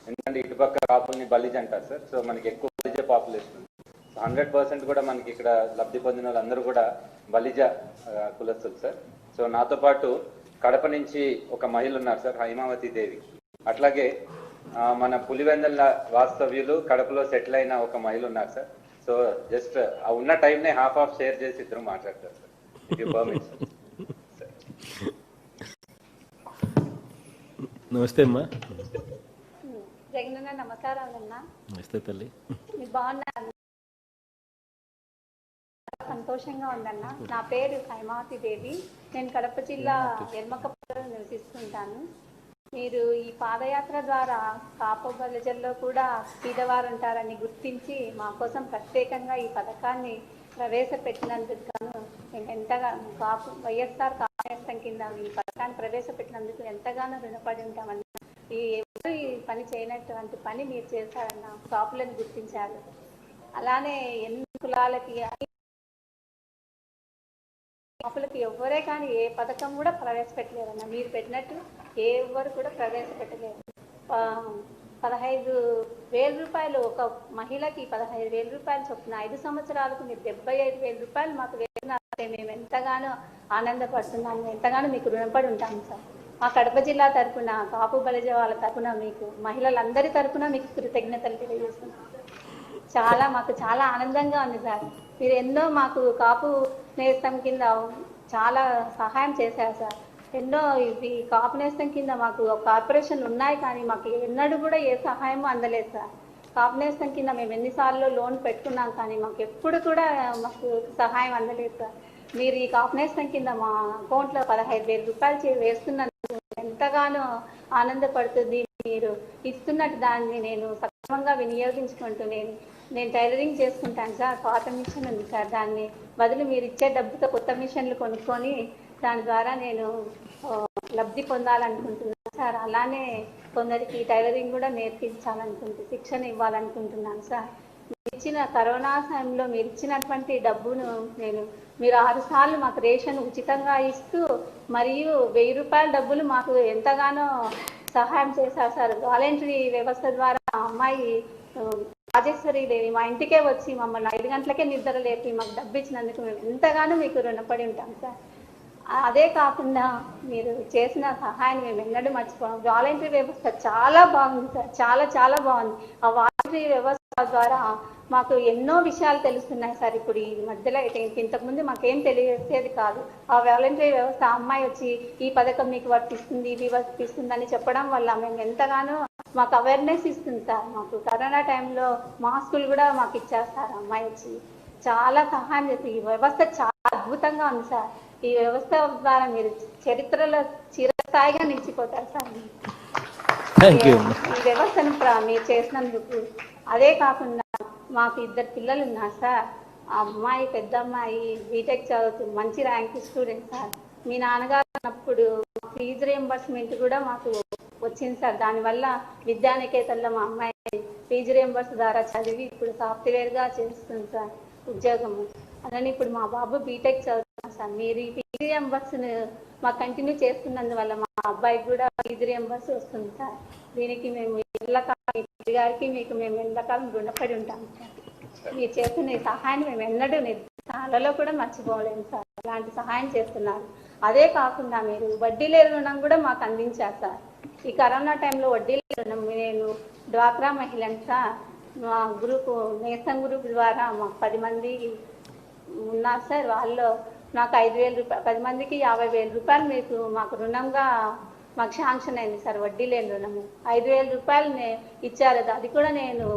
ఎందుకంటే ఇటుపక్క కాపుల్ని బలిజ అంటారు సార్. సో మనకి ఎక్కువ బలిజ పాపులేషన్, 100% కూడా మనకి ఇక్కడ లబ్ధి పొందిన వాళ్ళందరూ కూడా బలిజ కులస్తులు సార్. సో నాతో పాటు కడప నుంచి ఒక మహిళ ఉన్నారు సార్, హైమావతి దేవి. అట్లాగే మన పులివెందల వాస్తవ్యులు కడపలో సెటిల్ అయిన ఒక మహిళ ఉన్నారు సార్. సో జస్ట్ ఆ ఉన్న టైంనే హాఫ్ షేర్ చేసి ఇద్దరు మాట్లాడతారు sir, if you permit sir. నమస్తే అమ్మా. జగనన్న నమస్కారాలన్నా. నమస్తే తల్లి. మీరు బాగున్నారు? సంతోషంగా ఉందన్న. నా పేరు హైమావతి దేవి. నేను కడప జిల్లా ఎర్మకపల్లిలో నివసిస్తుంటాను. మీరు ఈ పాదయాత్ర ద్వారా కాపు బలిజల్లో కూడా పేదవారు ఉంటారని గుర్తించి మా కోసం ప్రత్యేకంగా ఈ పథకాన్ని ప్రవేశపెట్టినందుకు గాను మేము ఎంతగా కాపు వైఎస్ఆర్ కాపు కింద ఈ పథకాన్ని ప్రవేశపెట్టినందుకు ఎంతగానో రుణపడి ఉంటామన్న. ఎవరు ఈ పని చేయనటువంటి పని మీరు చేశారన్న. కాపులను గుర్తించారు. అలానే ఎన్ని కులాలకి కాపులకి ఎవరే కానీ ఏ పథకం కూడా ప్రవేశపెట్టలేదన్న. మీరు పెట్టినట్టు ఎవరు కూడా ప్రవేశపెట్టలేదు. 15,000 రూపాయలు ఒక మహిళకి 15,000 రూపాయలు చొప్పున 5 సంవత్సరాలకు మీరు 75,000 రూపాయలు మాకు వేసినారంటే మేము ఎంతగానో ఆనందపడుతున్నాము, ఎంతగానో మీకు రుణపడి ఉంటాము సార్. మా కడప జిల్లా తరఫున కాపు బలిజ వాళ్ళ తరఫున మీకు మహిళలందరి తరఫున మీకు కృతజ్ఞతలు తెలియజేస్తున్నాం. మాకు చాలా ఆనందంగా ఉంది సార్. మీరు ఎన్నో మాకు కాపు నేస్తం కింద చాలా సహాయం చేశారు సార్. ఎన్నో ఇవి కాపు నేస్తం కింద మాకు కార్పొరేషన్లు ఉన్నాయి, కానీ మాకు ఎన్నడూ కూడా ఏ సహాయం అందలేదు సార్. కాపు నేస్తం కింద మేము ఎన్నిసార్లు లోన్ పెట్టుకున్నాం, కానీ మాకు ఎప్పుడు కూడా మాకు సహాయం అందలేదు సార్. మీరు ఈ కాపు నేస్తం కింద మా అకౌంట్లో 15,000 రూపాయలు వేస్తున్నందుకు ఎంతగానో ఆనందపడుతుంది. మీరు ఇస్తున్నట్టు దాన్ని నేను సక్రమంగా వినియోగించుకుంటూ నేను టైలరింగ్ చేసుకుంటాను సార్. పాత మిషన్ ఉంది సార్, దాన్ని బదులు మీరు ఇచ్చే డబ్బుతో కొత్త మిషన్లు కొనుక్కొని దాని ద్వారా నేను లబ్ధి పొందాలనుకుంటున్నాను సార్. అలానే కొందరికి టైలరింగ్ కూడా శిక్షణ ఇవ్వాలనుకుంటున్నాను సార్. మీరు ఇచ్చిన కరోనా సమయంలో మీరు ఇచ్చినటువంటి డబ్బును మీరు 6 సార్లు మాకు రేషన్ ఉచితంగా ఇస్తూ మరియు 1000 రూపాయల డబ్బులు మాకు ఎంతగానో సహాయం చేశారు సార్. వాలంటరీ వ్యవస్థ ద్వారా అమ్మాయి రాజేశ్వరి దేవి మా ఇంటికే వచ్చి మమ్మల్ని 5 గంటలకే నిద్ర లేపి మాకు డబ్బు ఇచ్చినందుకు మేము ఎంతగానో మీకు రుణపడి ఉంటాం సార్. అదే కాకుండా మీరు చేసిన సహాయాన్ని మేము ఎన్నడూ మర్చిపోం. వాలంటరీ వ్యవస్థ చాలా బాగుంది సార్, చాలా చాలా బాగుంది. ఆ వాలంటరీ వ్యవస్థ ద్వారా మాకు ఎన్నో విషయాలు తెలుస్తున్నాయి సార్. ఇప్పుడు ఈ మధ్యలో ఇంతకుముందు మాకేం తెలియజేసేది కాదు. ఆ వాలంటరీ వ్యవస్థ అమ్మాయి వచ్చి ఈ పథకం మీకు వర్తిస్తుంది, ఇవి వర్తిస్తుంది అని చెప్పడం వల్ల మేము ఎంతగానో మాకు అవేర్నెస్ ఇస్తుంది సార్. మాకు కరోనా టైంలో మాస్కులు కూడా మాకు ఇచ్చారు సార్. అమ్మాయి వచ్చి చాలా సహాయం చేస్తుంది. ఈ వ్యవస్థ చాలా అద్భుతంగా ఉంది సార్. ఈ వ్యవస్థ ద్వారా మీరు చరిత్రలో చిరస్థాయిగా నిలిచిపోతారు సార్. ఈ వ్యవస్థను మీరు చేసినందుకు. అదే కాకుండా మాకు 2 పిల్లలు ఉన్నారు సార్. ఆ అమ్మాయి పెద్ద అమ్మాయి బీటెక్ చదువుతూ మంచి ర్యాంక్ స్టూడెంట్ సార్. మీ నాన్నగారు అన్నప్పుడు ఫీజు రియంబర్స్మెంట్ కూడా మాకు వచ్చింది సార్. దానివల్ల విద్యానికేతన్లో మా అమ్మాయి ఫీజు రియంబర్స్ ద్వారా చదివి ఇప్పుడు సాఫ్ట్వేర్గా చేస్తుంది సార్ ఉద్యోగము. అలానే ఇప్పుడు మా బాబు బీటెక్ చదువుతున్నాం సార్. మీరు ఈ ఫీజు రియంబర్స్ను మాకు కంటిన్యూ చేస్తున్నందువల్ల మా అబ్బాయికి కూడా ఫీజు రియంబర్స్ వస్తుంది సార్. దీనికి మేము ఎల్లకాలం గారికి మీకు మేము ఎల్లకాలం రుణపడి ఉంటాం సార్. మీరు చేస్తున్న ఈ సహాయాన్ని మేము ఎన్నడూ నిర్ధారణలో కూడా మర్చిపోలేము సార్. అలాంటి సహాయం చేస్తున్నారు. అదే కాకుండా మీరు వడ్డీ లేని రుణం కూడా మాకు అందించారు సార్. ఈ కరోనా టైంలో వడ్డీ లేని రుణం నేను డ్వాక్రా మహిళను సార్. మా గ్రూపు నేస్తం గ్రూప్ ద్వారా మాకు 10 మంది ఉన్నారు సార్. వాళ్ళు నాకు 5,000 రూపాయలు, 10 మందికి 50,000 రూపాయలు మాకు రుణంగా మాకు శాంక్షన్ అయింది సార్. వడ్డీ లేని రుణము 5,000 రూపాయలు ఇచ్చారు. అది కూడా నేను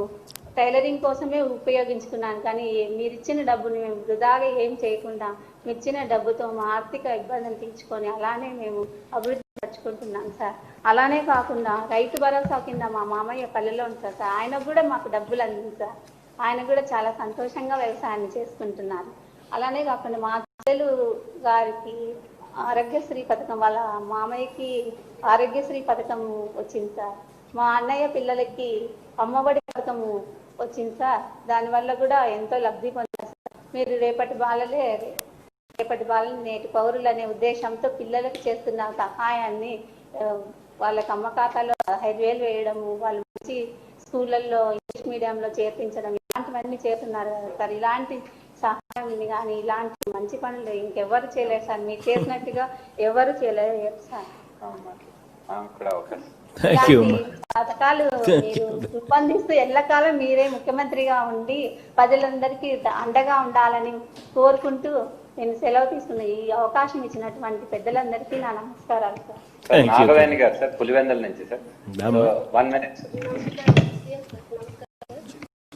టైలరింగ్ కోసమే ఉపయోగించుకున్నాను. కానీ మీరు ఇచ్చిన డబ్బుని మేము వృధాగా ఏం చేయకుండా మీరు ఇచ్చిన డబ్బుతో మా ఆర్థిక ఇబ్బందులు తీర్చుకొని అలానే మేము అభివృద్ధి పరుచుకుంటున్నాం సార్. అలానే కాకుండా రైతు భరోసా కింద మా మామయ్య పల్లెలో ఉంటారు సార్. ఆయన కూడా మాకు డబ్బులు అందింది సార్. ఆయన కూడా చాలా సంతోషంగా వ్యవసాయాన్ని చేసుకుంటున్నారు. అలానే కాకుండా మా చెల్లెలు గారికి ఆరోగ్యశ్రీ పథకం, వాళ్ళ మామయ్యకి ఆరోగ్యశ్రీ పథకం వచ్చింది సార్. మా అన్నయ్య పిల్లలకి అమ్మఒడి పథకం వచ్చింది సార్. దానివల్ల కూడా ఎంతో లబ్ధి పొందారు సార్. మీరు రేపటి బాలలు నేటి పౌరులు అనే ఉద్దేశంతో పిల్లలకు చేస్తున్న సహాయాన్ని వాళ్ళకి అమ్మ ఖాతాలో 15,000 వేయడము, వాళ్ళు మంచి స్కూళ్ళల్లో ఇంగ్లీష్ మీడియంలో చేర్పించడం, ఇలాంటివన్నీ చేస్తున్నారు కదా సార్. ఇలాంటి సహాయం కానీ ఇలాంటి మంచి పనులు ఇంకెవ్వరు చేయలేరు సార్. మీరు చేసినట్టుగా ఎవరు చేయలేరు సార్. పథకాలు మీరు రూపొందిస్తూ ఎల్లకాలం మీరే ముఖ్యమంత్రిగా ఉండి ప్రజలందరికీ అండగా ఉండాలని కోరుకుంటూ నేను సెలవు తీసుకున్న ఈ అవకాశం ఇచ్చినటువంటి పెద్దలందరికీ నా నమస్కారాలు సార్. నాగవేణి గారు సార్, పులివెందల నుంచి సార్. 1 minute sir.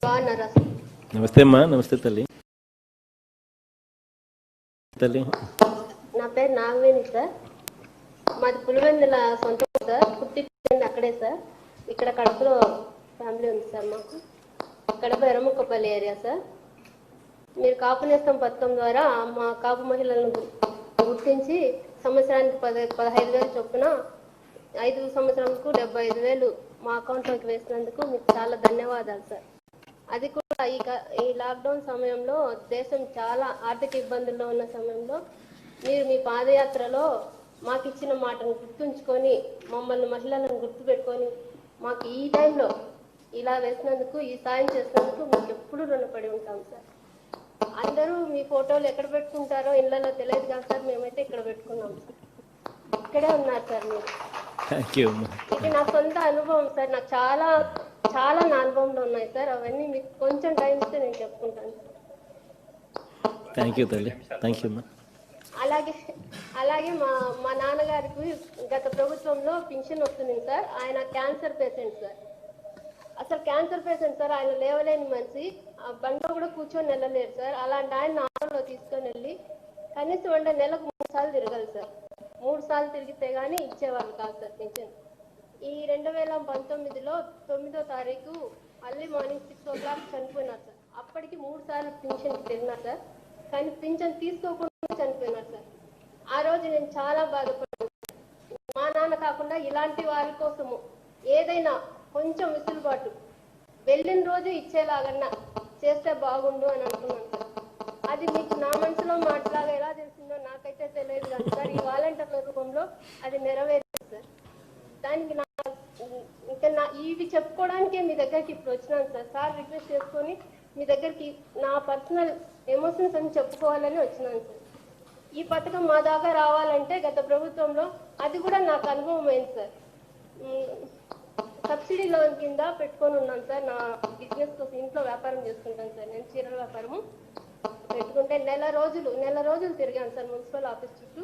బాగున్నారా సార్? నమస్తే అమ్మా. నమస్తే తల్లి. నా పేరు నాగవేణి సార్. మాది పులివెందుల సొంత సార్. పుట్టి అక్కడే సార్. ఇక్కడ కడపలో ఫ్యామిలీ ఉంది సార్ మాకు. Kadapa Erramukkapalli area sir. మీరు కాపు నేస్తం పథకం ద్వారా మా కాపు మహిళలను గుర్తించి సంవత్సరానికి 15,000 చొప్పున 5 సంవత్సరాలకు 75,000 మా అకౌంట్లోకి వేసినందుకు మీకు చాలా ధన్యవాదాలు సార్. అది కూడా ఈ లాక్డౌన్ సమయంలో దేశం చాలా ఆర్థిక ఇబ్బందుల్లో ఉన్న సమయంలో మీరు మీ పాదయాత్రలో మాకు ఇచ్చిన మాటను గుర్తుంచుకొని మమ్మల్ని మహిళలను గుర్తుపెట్టుకొని మాకు ఈ టైంలో ఇలా వేసినందుకు, ఈ సాయం చేసినందుకు మీకు ఎప్పుడు రుణపడి ఉంటాం సార్. అందరూ మీ ఫోటోలు ఎక్కడ పెట్టుకుంటారో ఇళ్లలో తెలియదు కదా సార్. మేమైతే ఇక్కడ పెట్టుకున్నాం సార్. ఇక్కడే ఉన్నారు సార్ మీరు. ఇది నా సొంత అనుభవం సార్. నాకు చాలా చాలా నా అనుభవంలో ఉన్నాయి సార్. అవన్నీ మీకు కొంచెం టైం ఇస్తే నేను చెప్పుకుంటాను సార్. అలాగే మా నాన్నగారికి గత ప్రభుత్వంలో పింఛన్ వస్తుంది సార్. ఆయన క్యాన్సర్ పేషెంట్ సార్. అసలు క్యాన్సర్ పేషెంట్ సార్. ఆయన లేవలేని మనిషి, ఆ బండిలో కూడా కూర్చొని వెళ్ళలేరు సార్. అలాంటి ఆయన ఆటోలో తీసుకొని వెళ్ళి కనీసం నెలకు 3 సార్లు తిరగాలి సార్. 3 సార్లు తిరిగితే కానీ ఇచ్చేవాళ్ళు కాదు సార్ పింఛన్. ఈ 2019లో 9వ తారీఖు అర్లీ మార్నింగ్ 6 o'clock చనిపోయినారు సార్. అప్పటికి 3 సార్లు పింఛన్కి తిరిగినారు సార్. కానీ పింఛన్ తీసుకోకుండా చనిపోయినారు సార్. ఆ రోజు నేను చాలా బాధపడ్డాను. మా నాన్న కాకుండా ఇలాంటి వారి కోసము ఏదైనా కొంచెం విసులుబాటు వెళ్ళిన రోజు ఇచ్చేలాగన్నా చేస్తే బాగుండు అని అనుకున్నాను సార్. అది మీకు నా మనసులో మాట్లాగా ఎలా తెలిసిందో నాకైతే తెలియదు కానీ సార్ ఈ వాలంటీర్ల రూపంలో అది నెరవేరింది సార్. దానికి ఇవి చెప్పుకోవడానికే మీ దగ్గరికి ఇప్పుడు వచ్చినాను సార్. సార్ రిక్వెస్ట్ చేసుకొని మీ దగ్గరికి నా పర్సనల్ ఎమోషన్స్ అని చెప్పుకోవాలని వచ్చినాను సార్. ఈ పథకం మా దాకా రావాలంటే గత ప్రభుత్వంలో అది కూడా నాకు అనుభవం అయింది సార్. సబ్సిడీ లోన్ కింద పెట్టుకొని ఉన్నాను సార్. నా బిజినెస్ కోసం ఇంట్లో వ్యాపారం చేసుకుంటాను సార్. నేను చీరల వ్యాపారము పెట్టుకుంటే నెల రోజులు తిరిగాను సార్ మున్సిపల్ ఆఫీస్ చుట్టూ.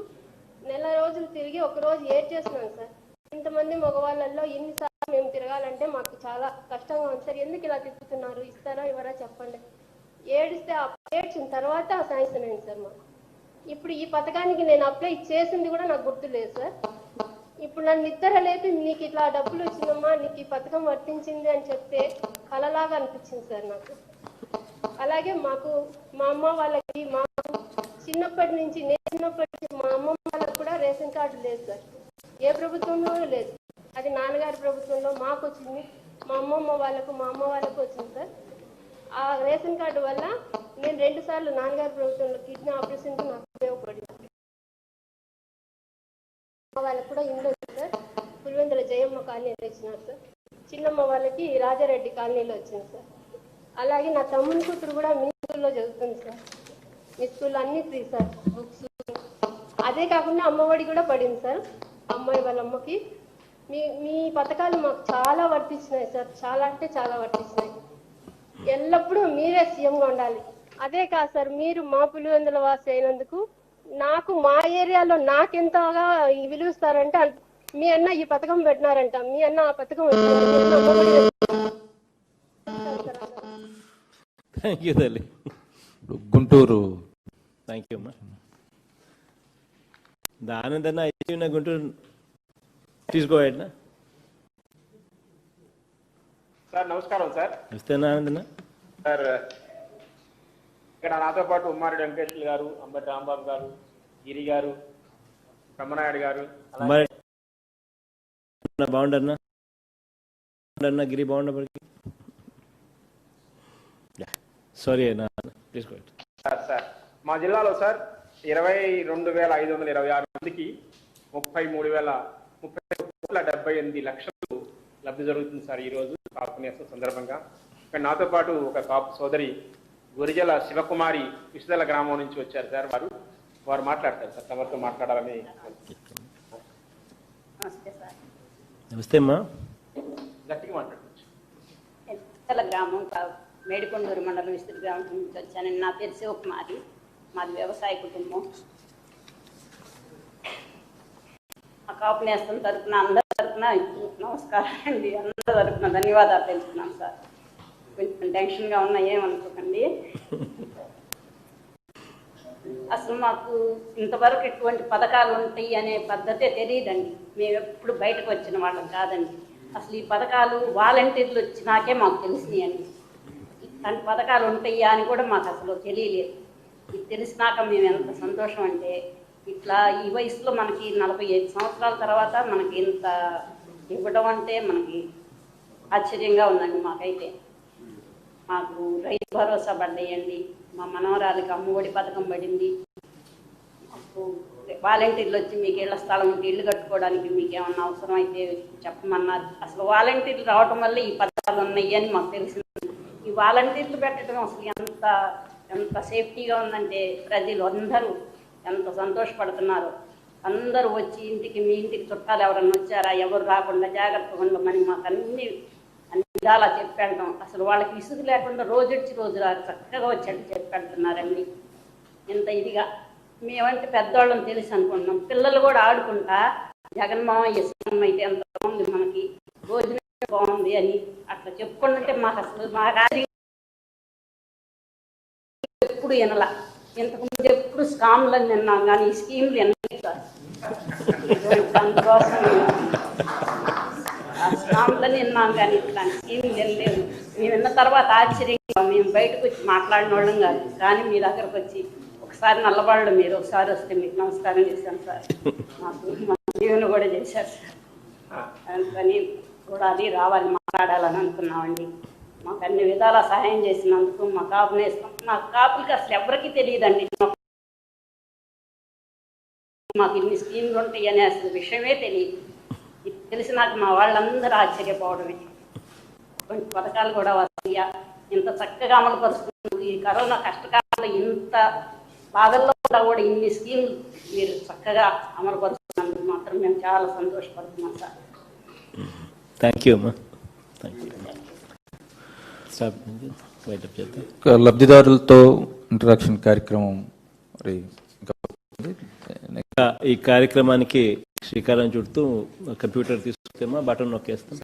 నెల రోజులు తిరిగి ఒకరోజు చేస్తున్నాను సార్. ఇంతమంది మగవాళ్ళల్లో ఎన్నిసార్లు మేము తిరగాలంటే మాకు చాలా కష్టంగా ఉంది సార్. ఎందుకు ఇలా తిప్పుతున్నారు, ఇస్తారా ఇవ్వరా చెప్పండి. ఏడిస్తే ఏడ్చిన తర్వాత శాంక్షన్ అయింది సార్ మాకు. ఇప్పుడు ఈ పథకానికి నేను అప్లై చేసింది కూడా నాకు గుర్తు లేదు సార్. ఇప్పుడు నన్ను నిద్ర లేపి నీకు ఇట్లా డబ్బులు వచ్చిందమ్మా, నీకు ఈ పథకం వర్తించింది అని చెప్తే కలలాగా అనిపించింది సార్ నాకు. అలాగే మా అమ్మ వాళ్ళకి చిన్నప్పటి నుంచి మా అమ్మమ్మ వాళ్ళకి కూడా రేషన్ కార్డు లేదు సార్. ఏ ప్రభుత్వంలోనూ లేదు. అది నాన్నగారి ప్రభుత్వంలో మాకు వచ్చింది. మా అమ్మమ్మ వాళ్ళకు మా అమ్మ వాళ్ళకు వచ్చింది సార్. ఆ రేషన్ కార్డు వల్ల నేను 2 సార్లు నాన్నగారి ప్రభుత్వంలో కిడ్నీ ఆపరేషన్కి నాకు ఉపయోగపడింది. వాళ్ళకి కూడా ఇంట్లో వచ్చింది సార్. పులివెందుల జయమ్మ కాలనీలో ఇచ్చినారు సార్. చిన్నమ్మ వాళ్ళకి రాజారెడ్డి కాలనీలో వచ్చింది సార్. అలాగే నా తమ్ముని కూతురు కూడా మీ స్కూల్లో చదువుతుంది సార్. మీ స్కూల్లో అన్ని ఫ్రీ సార్, బుక్స్. అదే కాకుండా అమ్మఒడి కూడా పడింది సార్. అమ్మాయి వాళ్ళ అమ్మకి మీ పథకాలు మాకు చాలా వర్తించినాయి సార్. చాలా అంటే చాలా వర్తించినాయి. ఎల్లప్పుడూ మీరే సీఎంగా ఉండాలి. అదే కాదు సార్, మీరు మా పులివెందుల వాసి అయినందుకు నాకు మా ఏరియాలో నాకెంతగా విలువిస్తారంటే మీ అన్న ఈ పథకం పెట్టినారంట, మీ అన్న ఆ పథకం గుంటూరు. థ్యాంక్ యూ అమ్మా. దానందన్నా అయిన గుంటూరు తీసుకోవాడినా సార్. నమస్కారం సార్. నమస్తే ఆనందన్నా సార్. ఇక్కడ నాతో పాటు ఉమ్మారెడ్డి వెంకటేశ్వర గారు, అంబటి రాంబాబు గారు, గిరి గారు, బ్రహ్మనాయుడు గారు, బాగుండన్నా గిరి బాగుండ సారీ సార్ మా జిల్లాలో సార్ 22,526 మందికి 33,78 లబ్ధి జరుగుతుంది సార్ ఈరోజు కాపు నేస్తం సందర్భంగా. ఇక్కడ నాతో పాటు ఒక కాపు సోదరి గురిజల శివకుమారి విషదల గ్రామం నుంచి వచ్చారు సార్. వారు మాట్లాడతారు సార్, తమతో మాట్లాడాలని. నమస్తే అమ్మా. గట్టిగా మాట్లాడచ్చు. విషదల గ్రామం మేడికొండూరు మండలం విస్తృత గ్రామం నుంచి వచ్చాను. నా పేరు శివకుమారి, మాది వ్యవసాయ కుటుంబం. మా కాపు నేస్తం తరపున అందరి తరపున నమస్కారం అండి, అందరి తరపున ధన్యవాదాలు తెలుపుతున్నాను సార్. కొంచెం టెన్షన్గా ఉన్నా ఏమనుకోకండి. అసలు మాకు ఇంతవరకు ఇటువంటి పథకాలు ఉంటాయి అనే పద్ధతే తెలియదండి. మేము ఎప్పుడు బయటకు వచ్చిన వాళ్ళం కాదండి. అసలు ఈ పథకాలు వాలంటీర్లు వచ్చినాకే మాకు తెలిసినాయండి. ఇట్లాంటి పథకాలు ఉంటాయా అని కూడా మాకు అసలు తెలియలేదు. ఇది తెలిసినాక మేము ఎంత సంతోషం అంటే, ఇట్లా ఈ వయసులో మనకి 45 సంవత్సరాల తర్వాత మనకి ఇంత ఇవ్వడం అంటే మనకి ఆశ్చర్యంగా ఉందండి. మాకైతే మాకు రైతు భరోసా పడ్డాయండి, మా మనవరాలకి అమ్మఒడి పథకం పడింది, మాకు వాలంటీర్లు వచ్చి మీకు ఇళ్ల స్థలం ఉంటే ఇల్లు కట్టుకోవడానికి మీకు ఏమన్నా అవసరం అయితే చెప్పమన్నారు. అసలు వాలంటీర్లు రావటం వల్ల ఈ పథకాలు ఉన్నాయి అని మాకు తెలిసింది. ఈ వాలంటీర్లు పెట్టడం అసలు ఎంత సేఫ్టీగా ఉందంటే ప్రజలు అందరూ ఎంత సంతోషపడుతున్నారు. అందరూ వచ్చి మీ ఇంటికి చుట్టాలు ఎవరన్నా వచ్చారా, ఎవరు రాకుండా జాగ్రత్తగా ఉండమని మాకు అన్ని విధాలా చెప్పాడటం. అసలు వాళ్ళకి విసుగు లేకుండా రోజొచ్చి రోజు చక్కగా వచ్చేట్టు చెప్పెడుతున్నారండి. ఇంత ఇదిగా మేమంటే పెద్దవాళ్ళని తెలిసి అనుకుంటున్నాం. పిల్లలు కూడా ఆడుకుంటా జగన్మోహన్ ఇష్టం అయితే ఎంత బాగుంది, మనకి భోజనం బాగుంది అని అట్లా చెప్పుకుంటుంటే మాకు అసలు మా రాజకీయ ఎప్పుడు వినలా. ఇంతకుముందు ఎప్పుడు స్కామ్లని విన్నాం కానీ ఈ స్కీమ్లు వినలేదు సార్. అందుకోసం ఆ స్కామ్లని విన్నాం కానీ ఇట్లాంటి స్కీమ్లు వినలేదు. మేము విన్న తర్వాత ఆశ్చర్యంగా మేము బయటకు వచ్చి మాట్లాడిన వాళ్ళం కాదు, కానీ మీ దగ్గరకు వచ్చి ఒకసారి నల్లబాళ్ళు మీరు ఒకసారి వస్తే మీకు నమస్కారం చేశాను సార్. మాకు మా జీవన కూడా చేశారు సార్. అందుకని కూడా అది రావాలి మాట్లాడాలని అనుకున్నామండి. మాకు అన్ని విధాల సహాయం చేసినందుకు మా కాపు నేస్తం, మా కాపులకి అసలు ఎవరికీ తెలియదండి. మాకు ఇన్ని స్కీమ్లు ఉంటాయి అనే అసలు విషయమే తెలియదు. ఇది తెలిసినాక మా వాళ్ళందరూ ఆశ్చర్యపోవడమే. కొన్ని పథకాలు కూడా వస్తాయా, ఇంత చక్కగా అమలు పరుస్తుంది. ఈ కరోనా కష్టకాలంలో ఇంత బాధల్లో కూడా ఇన్ని స్కీమ్లు మీరు చక్కగా అమలు పరుస్తున్నందుకు మాత్రం మేము చాలా సంతోషపడుతున్నాం సార్. థ్యాంక్ యూ అమ్మా. లబ్ధిదారులతో ఇంటరాక్షన్ కార్యక్రమం ఈ కార్యక్రమానికి శ్రీకారం చుడుతూ కంప్యూటర్ తీసుకొస్తే బటన్ నొక్కేస్తాం.